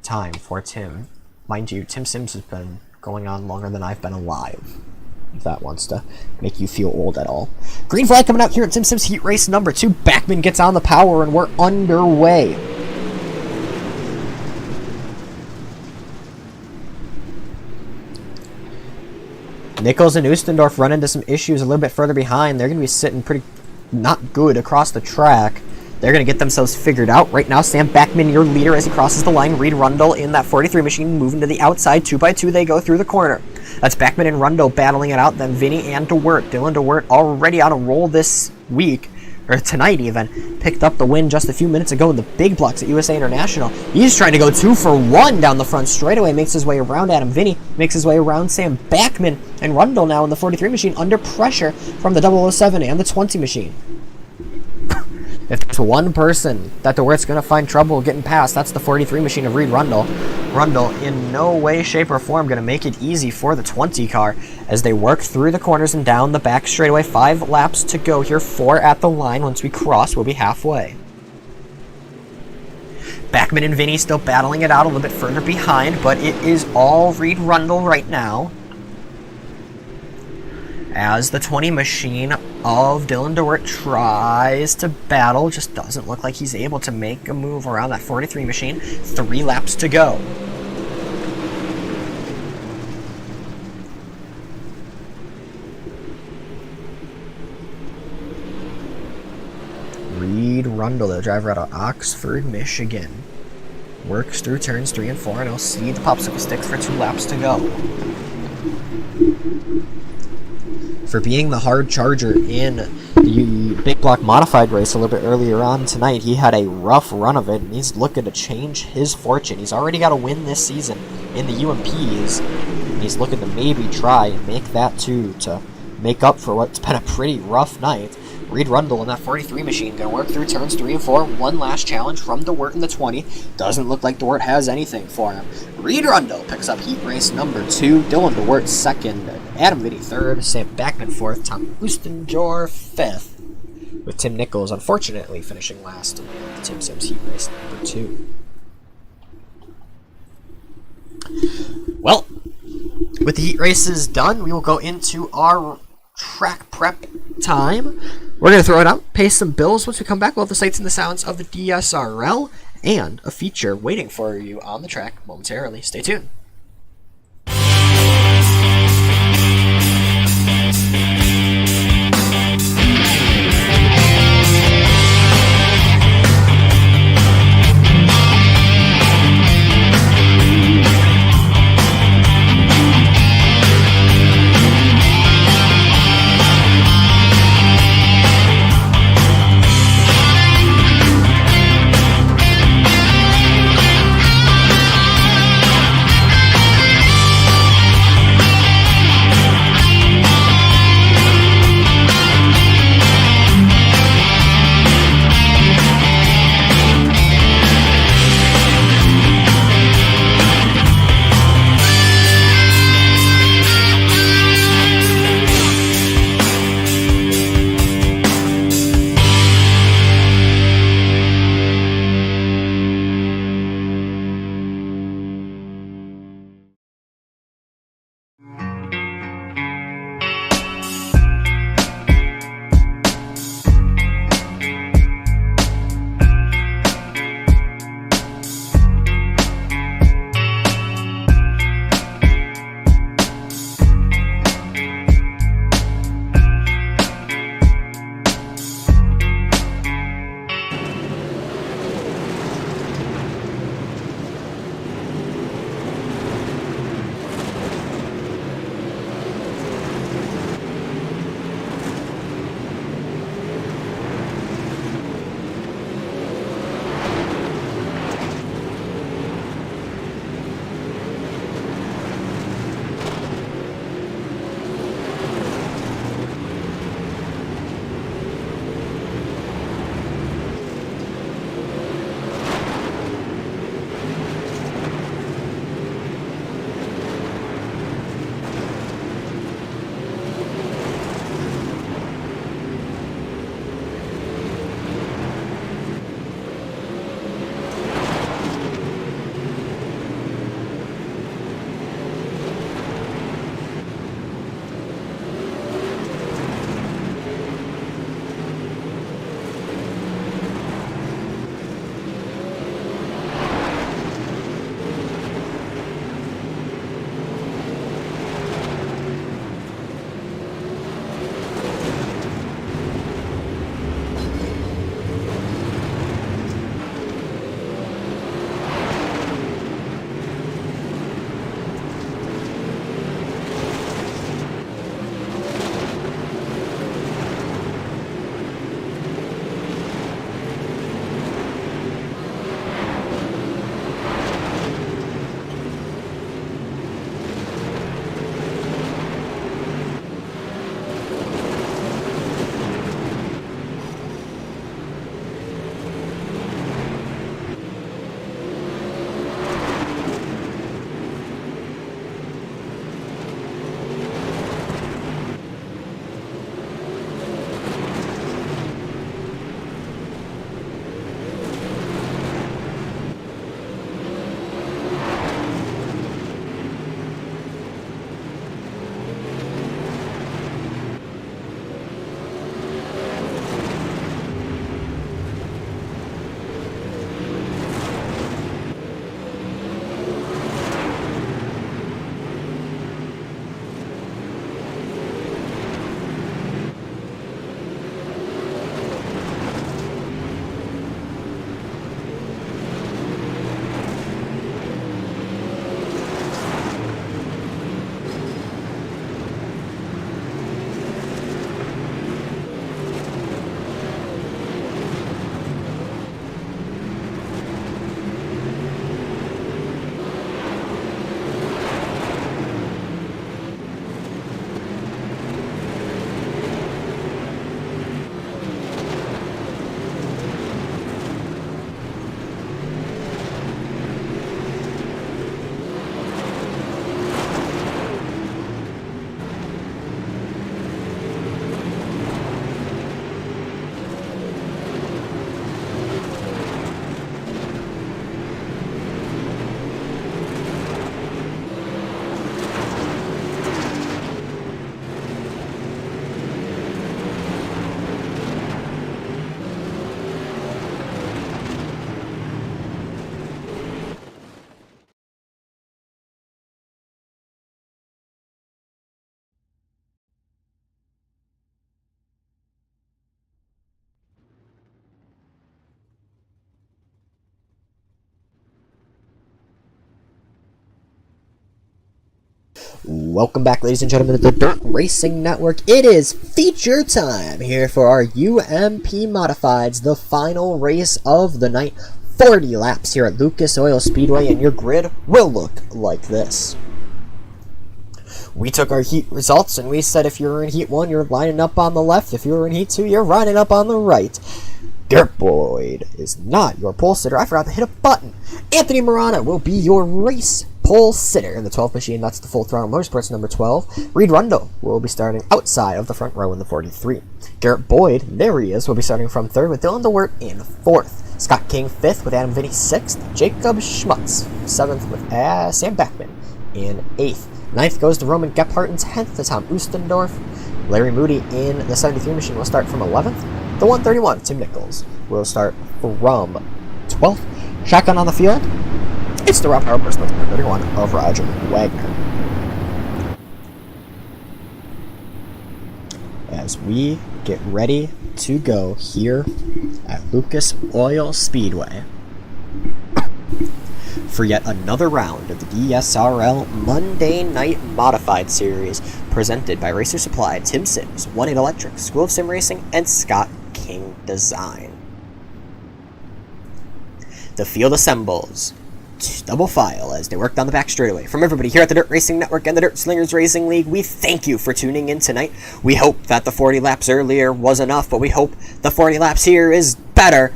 time for Tim. Mind you, Tim Sims has been going on longer than I've been alive, if that wants to make you feel old at all. Green flag coming out here at Tim Sims heat race number 2. Backman gets on the power and we're underway. Nichols and Ustendorf run into some issues a little bit further behind. They're going to be sitting pretty not good across the track. They're going to get themselves figured out. Right now, Sam Beckman, your leader, as he crosses the line. Reed Rundle in that 43 machine, moving to the outside. 2x2, they go through the corner. That's Beckman and Rundle battling it out. Then Vinny and DeWert. Dylan DeWert already on a roll this week, or tonight even. Picked up the win just a few minutes ago in the big blocks at USA International. He's trying to go 2 for 1 down the front straightaway. Makes his way around Adam Vinny. Makes his way around Sam Beckman. And Rundle now in the 43 machine under pressure from the 007 and the 20 machine. If there's one person that DeWert's going to find trouble getting past, that's the 43 machine of Reed Rundle. Rundle, in no way, shape, or form, going to make it easy for the 20 car as they work through the corners and down the back straightaway. 5 laps to go here, 4 at the line. Once we cross, we'll be halfway. Backman and Vinny still battling it out a little bit further behind, but it is all Reed Rundle right now, as the 20 machine of Dylan DeWert tries to battle. Just doesn't look like he's able to make a move around that 43 machine. 3 laps to go. Reed Rundle, the driver out of Oxford, Michigan, works through turns 3 and 4, and he'll see the popsicle sticks for 2 laps to go. For being the hard charger in the Big Block Modified race a little bit earlier on tonight, he had a rough run of it, and he's looking to change his fortune. He's already got a win this season in the UMPs, and he's looking to maybe try and make that too, to make up for what's been a pretty rough night. Reed Rundle in that 43 machine going to work through turns 3 and 4. One last challenge from DeWert in the 20. Doesn't look like DeWert has anything for him. Reed Rundle picks up heat race number 2. Dylan DeWert second. Adam Vinny third. Sam Backman fourth. Tom Ustenjor fifth. With Tim Nichols unfortunately finishing last in Tim Sims heat race number 2. Well, with the heat races done, we will go into our track prep time. We're going to throw it out, pay some bills. Once we come back, we'll have the sights and the sounds of the DSRL and a feature waiting for you on the track momentarily. Stay tuned. Welcome back, ladies and gentlemen, to the Dirt Racing Network. It is feature time here for our UMP Modifieds, the final race of the night. 40 laps here at Lucas Oil Speedway, and your grid will look like this. We took our heat results, and we said if you were in heat 1, you're lining up on the left. If you were in heat 2, you're lining up on the right. Garrett Boyd is not your pole sitter. I forgot to hit a button. Anthony Morano will be your race pole sitter in the 12th machine. That's the Full Throttle Motorsports number 12. Reed Rundle will be starting outside of the front row in the 43. Garrett Boyd, there he is, will be starting from 3rd with Dylan DeWert in 4th. Scott King 5th with Adam Vinny 6th. Jacob Schmutz 7th with Sam Backman in 8th. 9th goes to Roman Gephardt in 10th to Tom Oostendorf. Larry Moody in the 73 machine will start from 11th. The 131, Tim Nichols, will start from 12th. Shotgun on the field. It's the Rob Power Person 31 of Roger Wagner. As we get ready to go here at Lucas Oil Speedway for yet another round of the DSRL Monday Night Modified Series, presented by Racer Supply, Tim Sims, 18 Electric, School of Sim Racing, and Scott King Design. The field assembles, double file, as they work down the back straightaway. From everybody here at the Dirt Racing Network and the Dirt Slingers Racing League, we thank you for tuning in tonight. We hope that the 40 laps earlier was enough, but we hope the 40 laps here is better.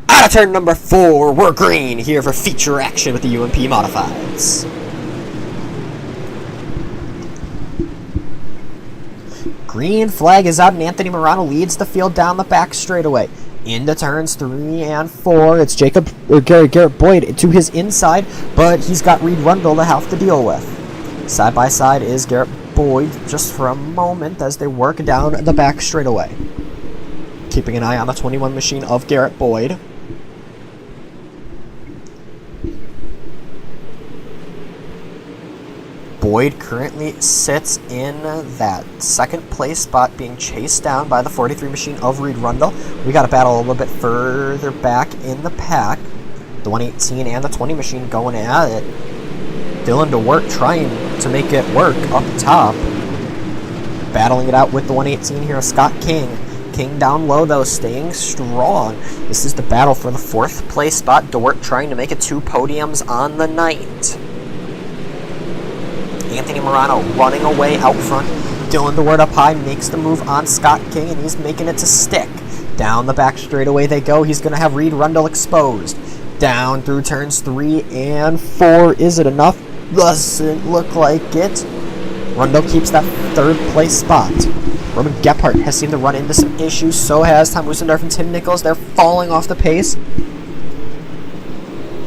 Out of turn number 4, we're green here for feature action with the UMP Modifieds. Green flag is out, and Anthony Morano leads the field down the back straightaway. Into turns 3 and 4, it's Garrett Boyd to his inside, but he's got Reed Rundle to have to deal with. Side by side is Garrett Boyd just for a moment as they work down the back straightaway. Keeping an eye on the 21 machine of Garrett Boyd. Boyd currently sits in that second place spot, being chased down by the 43 machine of Reed Rundle. We got to battle a little bit further back in the pack. The 118 and the 20 machine going at it. Dylan DeWert trying to make it work up top. Battling it out with the 118 here, Scott King. King down low, though, staying strong. This is the battle for the 4th place spot. DeWert trying to make it 2 podiums on the night. Anthony Morano running away out front. Dylan DeWert up high, makes the move on Scott King, and he's making it to stick. Down the back straightaway they go. He's going to have Reed Rundle exposed. Down through turns 3 and 4. Is it enough? Doesn't look like it. Rundle keeps that 3rd place spot. Roman Gephardt has seemed to run into some issues. So has Tom Oostendorf and Tim Nichols. They're falling off the pace.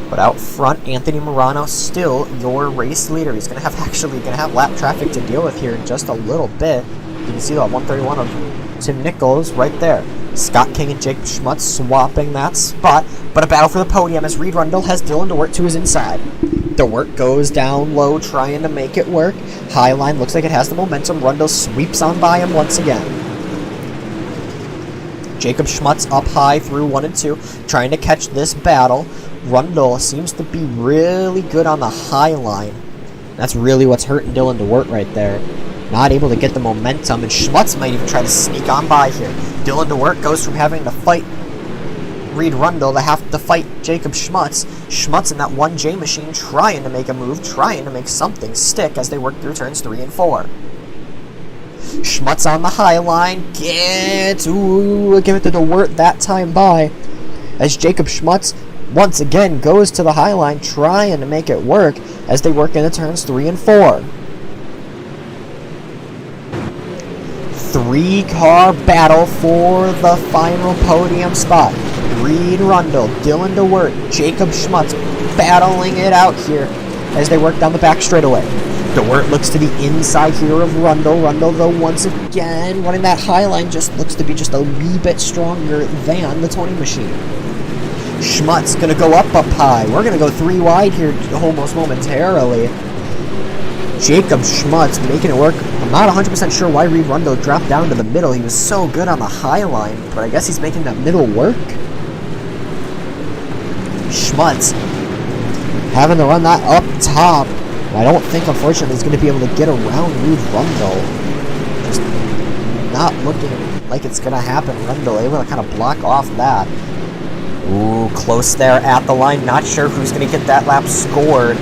But out front, Anthony Morano still your race leader. He's going to have lap traffic to deal with here in just a little bit. You can see that 131 of Tim Nichols right there. Scott King and Jake Schmutz swapping that spot. But a battle for the podium as Reed Rundle has Dylan DeWert to his inside. DeWert goes down low trying to make it work. High line looks like it has the momentum. Rundle sweeps on by him once again. Jacob Schmutz up high through 1 and 2, trying to catch this battle. Rundle seems to be really good on the high line. That's really what's hurting Dylan DeWert right there. Not able to get the momentum, and Schmutz might even try to sneak on by here. Dylan DeWert goes from having to fight Reed Rundle to have to fight Jacob Schmutz. Schmutz in that 1J machine trying to make a move, trying to make something stick as they work through turns 3 and 4. Schmutz on the high line, give it to DeWert that time by, as Jacob Schmutz once again goes to the high line trying to make it work as they work into turns 3 and 4. 3-car battle for the final podium spot. Reed Rundle, Dylan DeWert, Jacob Schmutz battling it out here as they work down the back straightaway. DeWert looks to the inside here of Rundle. Rundle, though, once again running that high line, just looks to be just a wee bit stronger than the 20 machine. Schmutz going to go up high. We're going to go 3 wide here almost momentarily. Jacob Schmutz making it work. I'm not 100% sure why Reed Rundle dropped down to the middle. He was so good on the high line, but I guess he's making that middle work. Schmutz having to run that up top. And I don't think, unfortunately, he's going to be able to get around Reed Rundle. Just not looking like it's going to happen. Rundle able to kind of block off that. Ooh, close there at the line. Not sure who's going to get that lap scored.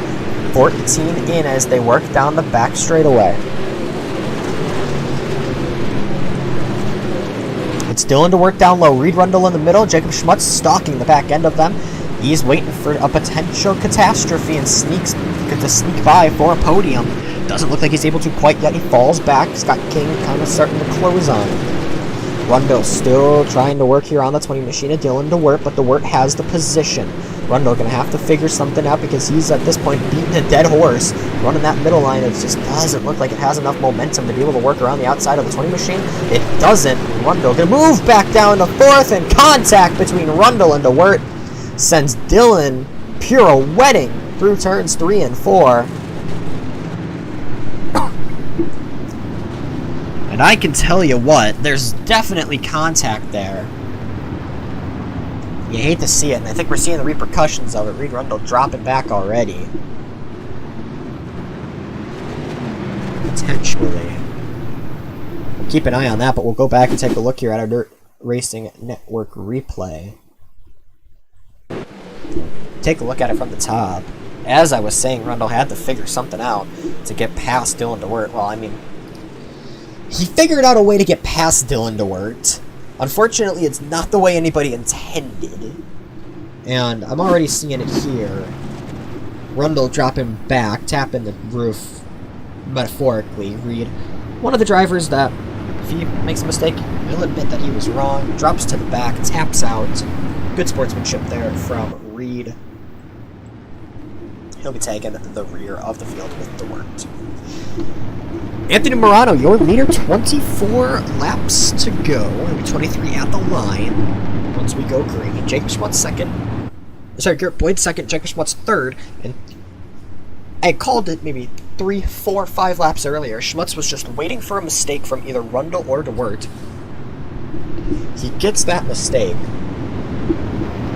14 in as they work down the back straightaway. It's Dylan to work down low. Reed Rundle in the middle. Jacob Schmutz stalking the back end of them. He's waiting for a potential catastrophe and sneaks to sneak by for a podium. Doesn't look like he's able to quite yet. He falls back. Scott King kind of starting to close on him. Rundle still trying to work here on the 20 machine of Dylan DeWert, but DeWert has the position. Rundle going to have to figure something out because he's at this point beating a dead horse. Running that middle line, it just doesn't look like it has enough momentum to be able to work around the outside of the 20 machine. It doesn't. Rundle going to move back down to fourth, and contact between Rundle and DeWert sends Dylan pirouetting through turns 3 and 4. And I can tell you what, there's definitely contact there. You hate to see it, and I think we're seeing the repercussions of it. Reed Rundle dropping back already. Potentially. We'll keep an eye on that, but we'll go back and take a look here at our Dirt Racing Network replay. Take a look at it from the top. As I was saying, Rundle had to figure something out to get past Dylan DeWert. Well, I mean, he figured out a way to get past Dylan DeWert. Unfortunately, it's not the way anybody intended. And I'm already seeing it here. Rundle dropping back, tapping the roof, metaphorically. Reed, one of the drivers that, if he makes a mistake, he'll admit that he was wrong. Drops to the back, taps out. Good sportsmanship there from Reed. He'll be taking the rear of the field with DeWert. Anthony Morano, your leader, 24 laps to go. It'll be 23 at the line once we go green. Jacob Schmutz second. Sorry, Garrett Boyd second, Jacob Schmutz third. And I called it maybe 3, 4, 5 laps earlier. Schmutz was just waiting for a mistake from either Rundle or DeWert. He gets that mistake.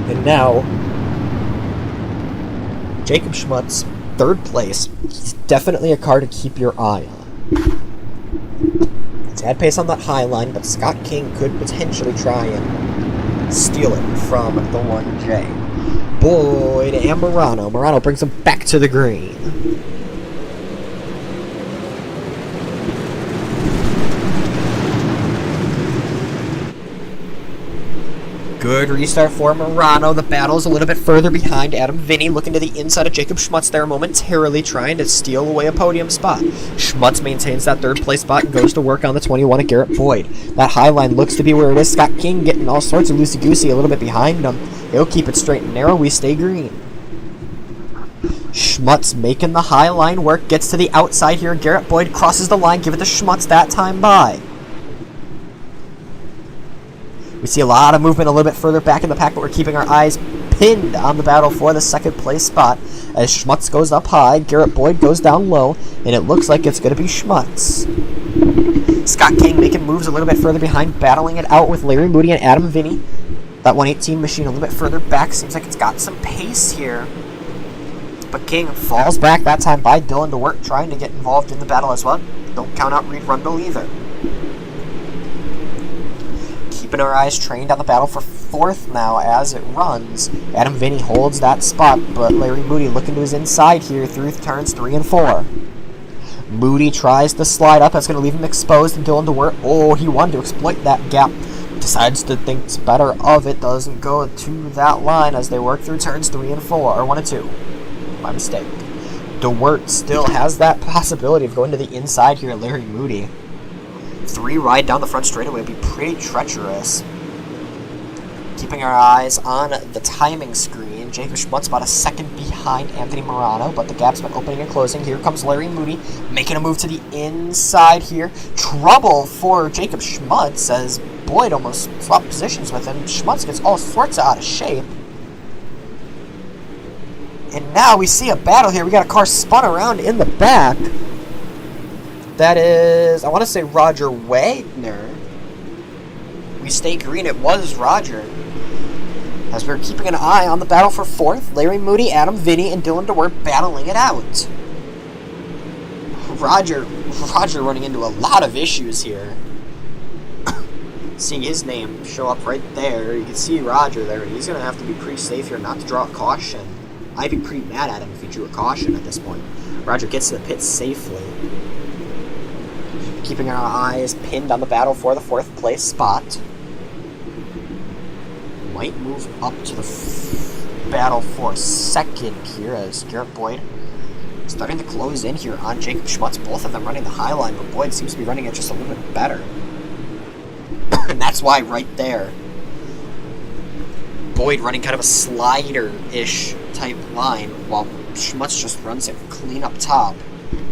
And now, Jacob Schmutz, third place. He's definitely a car to keep your eye on. Tad pace on that high line, but Scott King could potentially try and steal it from the 1J. Boyd and Morano. Morano brings him back to the green. Good restart for Morano. The battle's a little bit further behind. Adam Vinny looking to the inside of Jacob Schmutz there momentarily, trying to steal away a podium spot. Schmutz maintains that third place spot and goes to work on the 21 of Garrett Boyd. That high line looks to be where it is. Scott King getting all sorts of loosey-goosey a little bit behind him. He'll keep it straight and narrow. We stay green. Schmutz making the high line work. Gets to the outside here. Garrett Boyd crosses the line. Give it to Schmutz that time by. We see a lot of movement a little bit further back in the pack, but we're keeping our eyes pinned on the battle for the second place spot. As Schmutz goes up high, Garrett Boyd goes down low, and it looks like it's going to be Schmutz. Scott King making moves a little bit further behind, battling it out with Larry Moody and Adam Vinny. That 118 machine a little bit further back. Seems like it's got some pace here. But King falls back that time by Dylan DeWert, trying to get involved in the battle as well. Don't count out Reed Rundle either. Keeping our eyes trained on the battle for fourth now as it runs. Adam Vinny holds that spot, but Larry Moody looking to his inside here through turns 3 and 4. Moody tries to slide up. That's going to leave him exposed, and Dylan DeWert, oh, he wanted to exploit that gap. Decides to think better of it. Doesn't go to that line as they work through turns 3 and 4, or 1 and 2. My mistake. DeWert still has that possibility of going to the inside here at Larry Moody. 3 ride down the front straightaway would be pretty treacherous. Keeping our eyes on the timing screen. Jacob Schmutz about a second behind Anthony Morano, but the gap's been opening and closing. Here comes Larry Moody, making a move to the inside here. Trouble for Jacob Schmutz as Boyd almost swapped positions with him. Schmutz gets all sorts of out of shape. And now we see a battle here. We got a car spun around in the back. That is, I want to say Roger Wagner. We stay green. It was Roger. As we're keeping an eye on the battle for fourth, Larry Moody, Adam Vinny, and Dylan DeWert battling it out. Roger running into a lot of issues here. Seeing his name show up right there, you can see Roger there, and he's going to have to be pretty safe here not to draw a caution. I'd be pretty mad at him if he drew a caution at this point. Roger gets to the pit safely. Keeping our eyes pinned on the battle for the 4th place spot. Might move up to the battle for 2nd here as Garrett Boyd starting to close in here on Jacob Schmutz. Both of them running the high line, but Boyd seems to be running it just a little bit better. And that's why right there, Boyd running kind of a slider-ish type line, while Schmutz just runs it clean up top.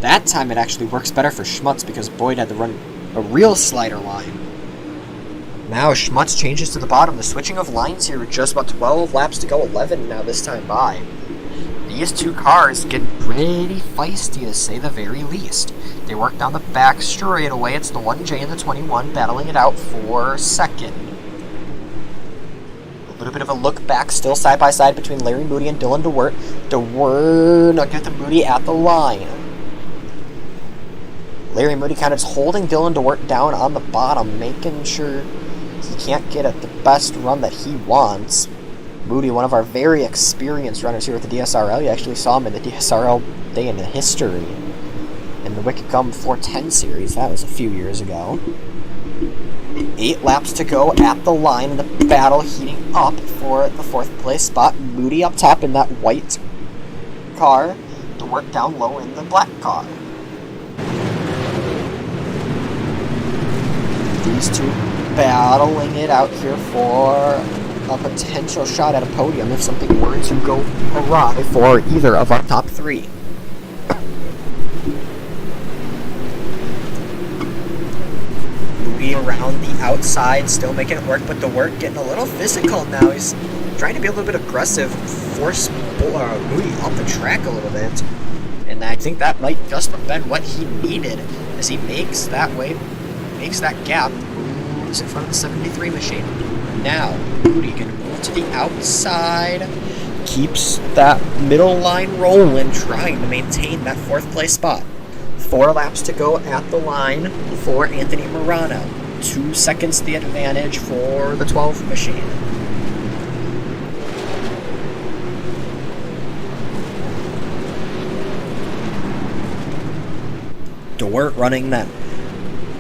That time it actually works better for Schmutz because Boyd had to run a real slider line. Now Schmutz changes to the bottom. The switching of lines here with just about 12 laps to go, 11 now this time by. These two cars get pretty feisty to say the very least. They work down the back straightaway. It's the 1J and the 21 battling it out for 2nd. A little bit of a look back still side by side between Larry Moody and Dylan DeWert. DeWert not get the Moody at the line. Larry Moody kind of just holding Dylan DeWert down on the bottom, making sure he can't get at the best run that he wants. Moody, one of our very experienced runners here at the DSRL. You actually saw him in the DSRL Day in History in the Wicked Gum 410 series. That was a few years ago. 8 laps to go at the line, and the battle heating up for the 4th place spot. Moody up top in that white car, DeWert down low in the black car. These two battling it out here for a potential shot at a podium if something were to go awry for either of our top 3. Moody around the outside, still making it work, but the work getting a little physical now. He's trying to be a little bit aggressive, force Moody up the track a little bit. And I think that might just have been what he needed as he makes that gap, moves in front of the 73 machine. Now, Moody can move to the outside, keeps that middle line rolling, trying to maintain that 4th place spot. 4 laps to go at the line for Anthony Morano. 2 seconds the advantage for the 12 machine. DeWert running that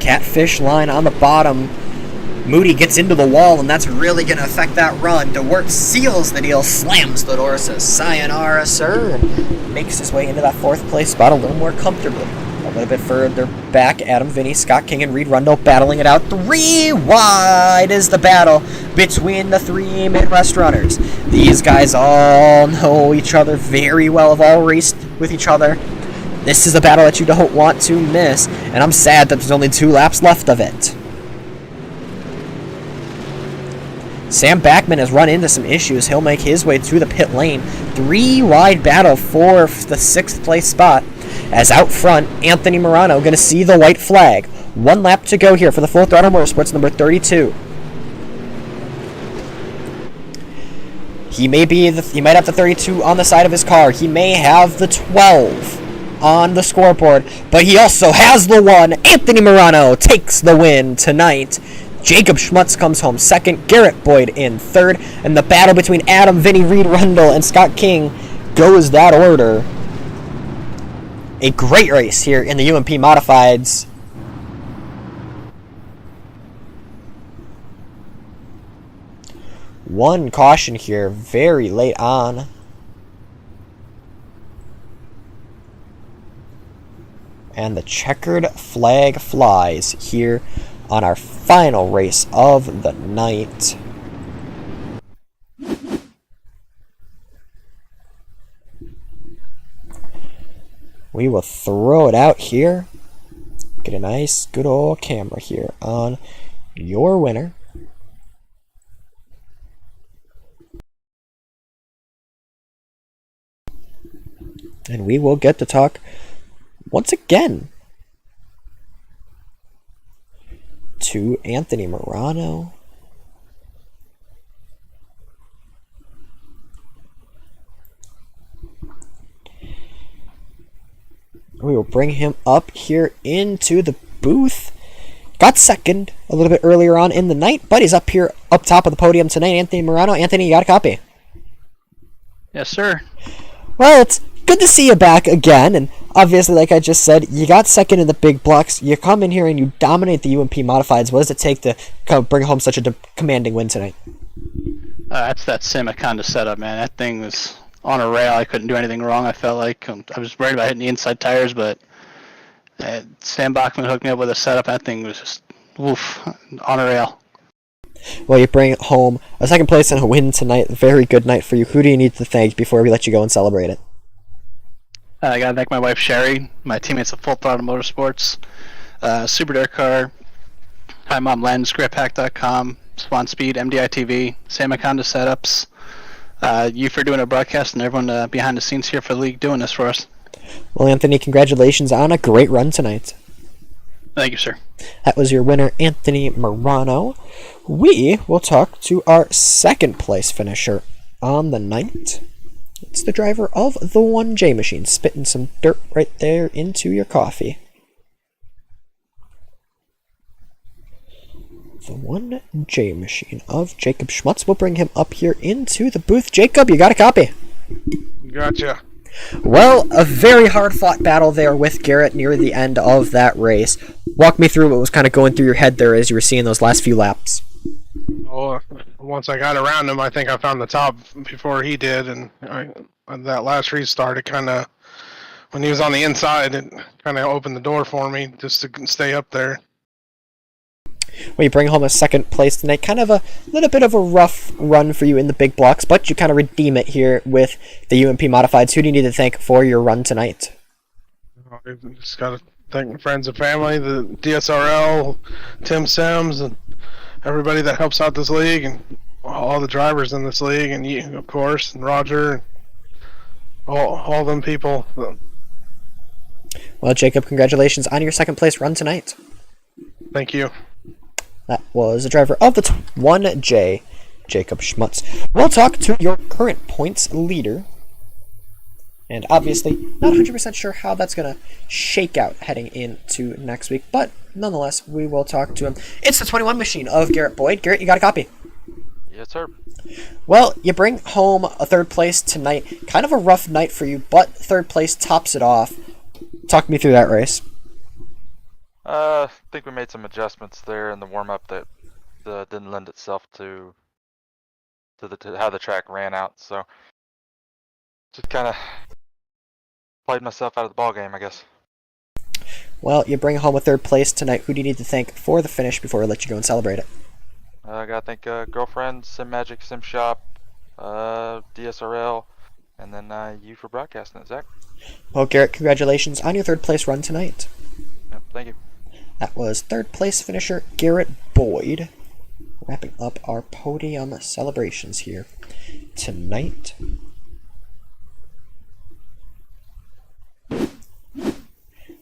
catfish line on the bottom. Moody gets into the wall, and that's really going to affect that run. DeWert seals the deal, slams the door, says sayonara, sir, and makes his way into that 4th place spot a little more comfortably. A little bit further back, Adam Vinny, Scott King, and Reed Rundle battling it out. 3 wide is the battle between the 3 Midwest runners. These guys all know each other very well, have all raced with each other. This is a battle that you don't want to miss, and I'm sad that there's only 2 laps left of it. Sam Backman has run into some issues. He'll make his way to the pit lane. 3 wide battle for the 6th place spot. As out front, Anthony Morano going to see the white flag. 1 lap to go here for the Full Throttle Motorsports number 32. He might have the 32 on the side of his car. He may have the 12 on the scoreboard, but he also has the 1. Anthony Morano takes the win tonight. Jacob Schmutz comes home 2nd, Garrett Boyd in 3rd, and the battle between Adam, Vinny, Reed Rundle, and Scott King goes that order. A great race here in the UMP Modifieds. One caution here very late on. And the checkered flag flies here on our final race of the night. We will throw it out here. Get a nice good old camera here on your winner. And we will get to talk once again to Anthony Morano. We will bring him up here into the booth. Got second a little bit earlier on in the night, but he's up here, up top of the podium tonight. Anthony Morano. Anthony, you got a copy? Yes, sir. Well, it's good to see you back again, and obviously, like I just said, you got second in the big blocks. You come in here and you dominate the UMP Modifieds. What does it take to bring home such a commanding win tonight? That's that Sam Akonda setup, man. That thing was on a rail. I couldn't do anything wrong. I felt like I was worried about hitting the inside tires, but Sam Bachman hooked me up with a setup. That thing was just on a rail. Well, you bring home a second place and a win tonight. Very good night for you. Who do you need to thank before we let you go and celebrate it? I gotta thank my wife Sherry, my teammates at Full Throttle Motorsports, Super Dirt Car, Hi Mom Len, ScriptPack.com, Swan Speed, MDI TV, Sam Akonda Setups, you for doing a broadcast, and everyone behind the scenes here for the league doing this for us. Well, Anthony, congratulations on a great run tonight. Thank you, sir. That was your winner, Anthony Morano. We will talk to our second place finisher on the night. It's the driver of the 1J machine, spitting some dirt right there into your coffee. The 1J machine of Jacob Schmutz. We'll bring him up here into the booth. Jacob, you got a copy? Gotcha. Well, a very hard-fought battle there with Garrett near the end of that race. Walk me through what was kind of going through your head there as you were seeing those last few laps. Well, once I got around him, I think I found the top before he did, and that last restart, it kind of, when he was on the inside, it kind of opened the door for me just to stay up there. Well, you bring home a second place tonight. Kind of a little bit of a rough run for you in the big blocks, but you kind of redeem it here with the UMP Modifieds. Who do you need to thank for your run tonight? I just got to thank my friends and family, the DSRL, Tim Sims, and everybody that helps out this league, and all the drivers in this league, and you, of course, and Roger, and all them people. Well, Jacob, congratulations on your second place run tonight. Thank you. That was the driver of the 1J, Jacob Schmutz. We'll talk to your current points leader. And obviously, not 100% sure how that's going to shake out heading into next week. But nonetheless, we will talk to him. It's the 21 machine of Garrett Boyd. Garrett, you got a copy? Yes, sir. Well, you bring home a third place tonight. Kind of a rough night for you, but third place tops it off. Talk me through that race. I think we made some adjustments there in the warm-up that didn't lend itself to how the track ran out. So just kind of played myself out of the ball game, I guess. Well, you bring home a third place tonight. Who do you need to thank for the finish before we let you go and celebrate it? I gotta thank girlfriend, Sim Magic, Sim Shop, DSRL, and then you for broadcasting it, Zach. Well, Garrett, congratulations on your third place run tonight. Yep, thank you. That was third place finisher Garrett Boyd. Wrapping up our podium celebrations here tonight.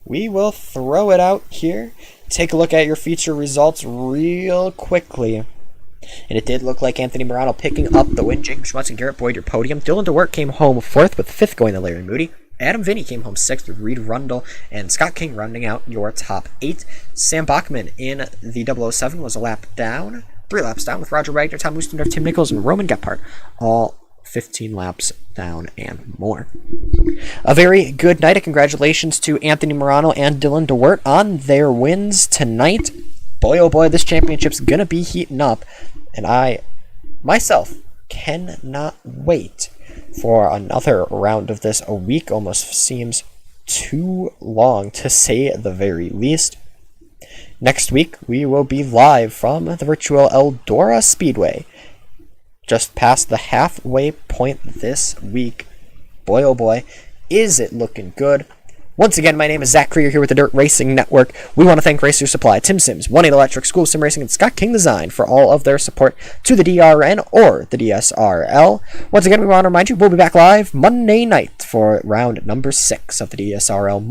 We will throw it out here. Take a look at your feature results real quickly. And it did look like Anthony Morano picking up the win. Jacob Schmutz and Garrett Boyd, your podium. Dylan DeWert came home fourth, with fifth going to Larry Moody. Adam Vinny came home sixth with Reed Rundle, and Scott King rounding out your top 8. Sam Bachman in the 007 was a lap down, 3 laps down, with Roger Wagner, Tom Mustendorf, Tim Nichols, and Roman Gephardt, all 15 laps down and more. A very good night. Congratulations to Anthony Morano and Dylan DeWert on their wins tonight. Boy, oh boy, this championship's going to be heating up, and I, myself, cannot wait for another round of this. A week almost seems too long, to say the very least. Next week, we will be live from the virtual Eldora Speedway, just past the halfway point this week. Boy, oh boy, is it looking good. Once again, my name is Zach Krieger here with the Dirt Racing Network. We want to thank Racer Supply, Tim Sims, 1-8 Electric, School of Sim Racing, and Scott King Design for all of their support to the DRN or the DSRL. Once again, we want to remind you, we'll be back live Monday night for round number 6 of the DSRL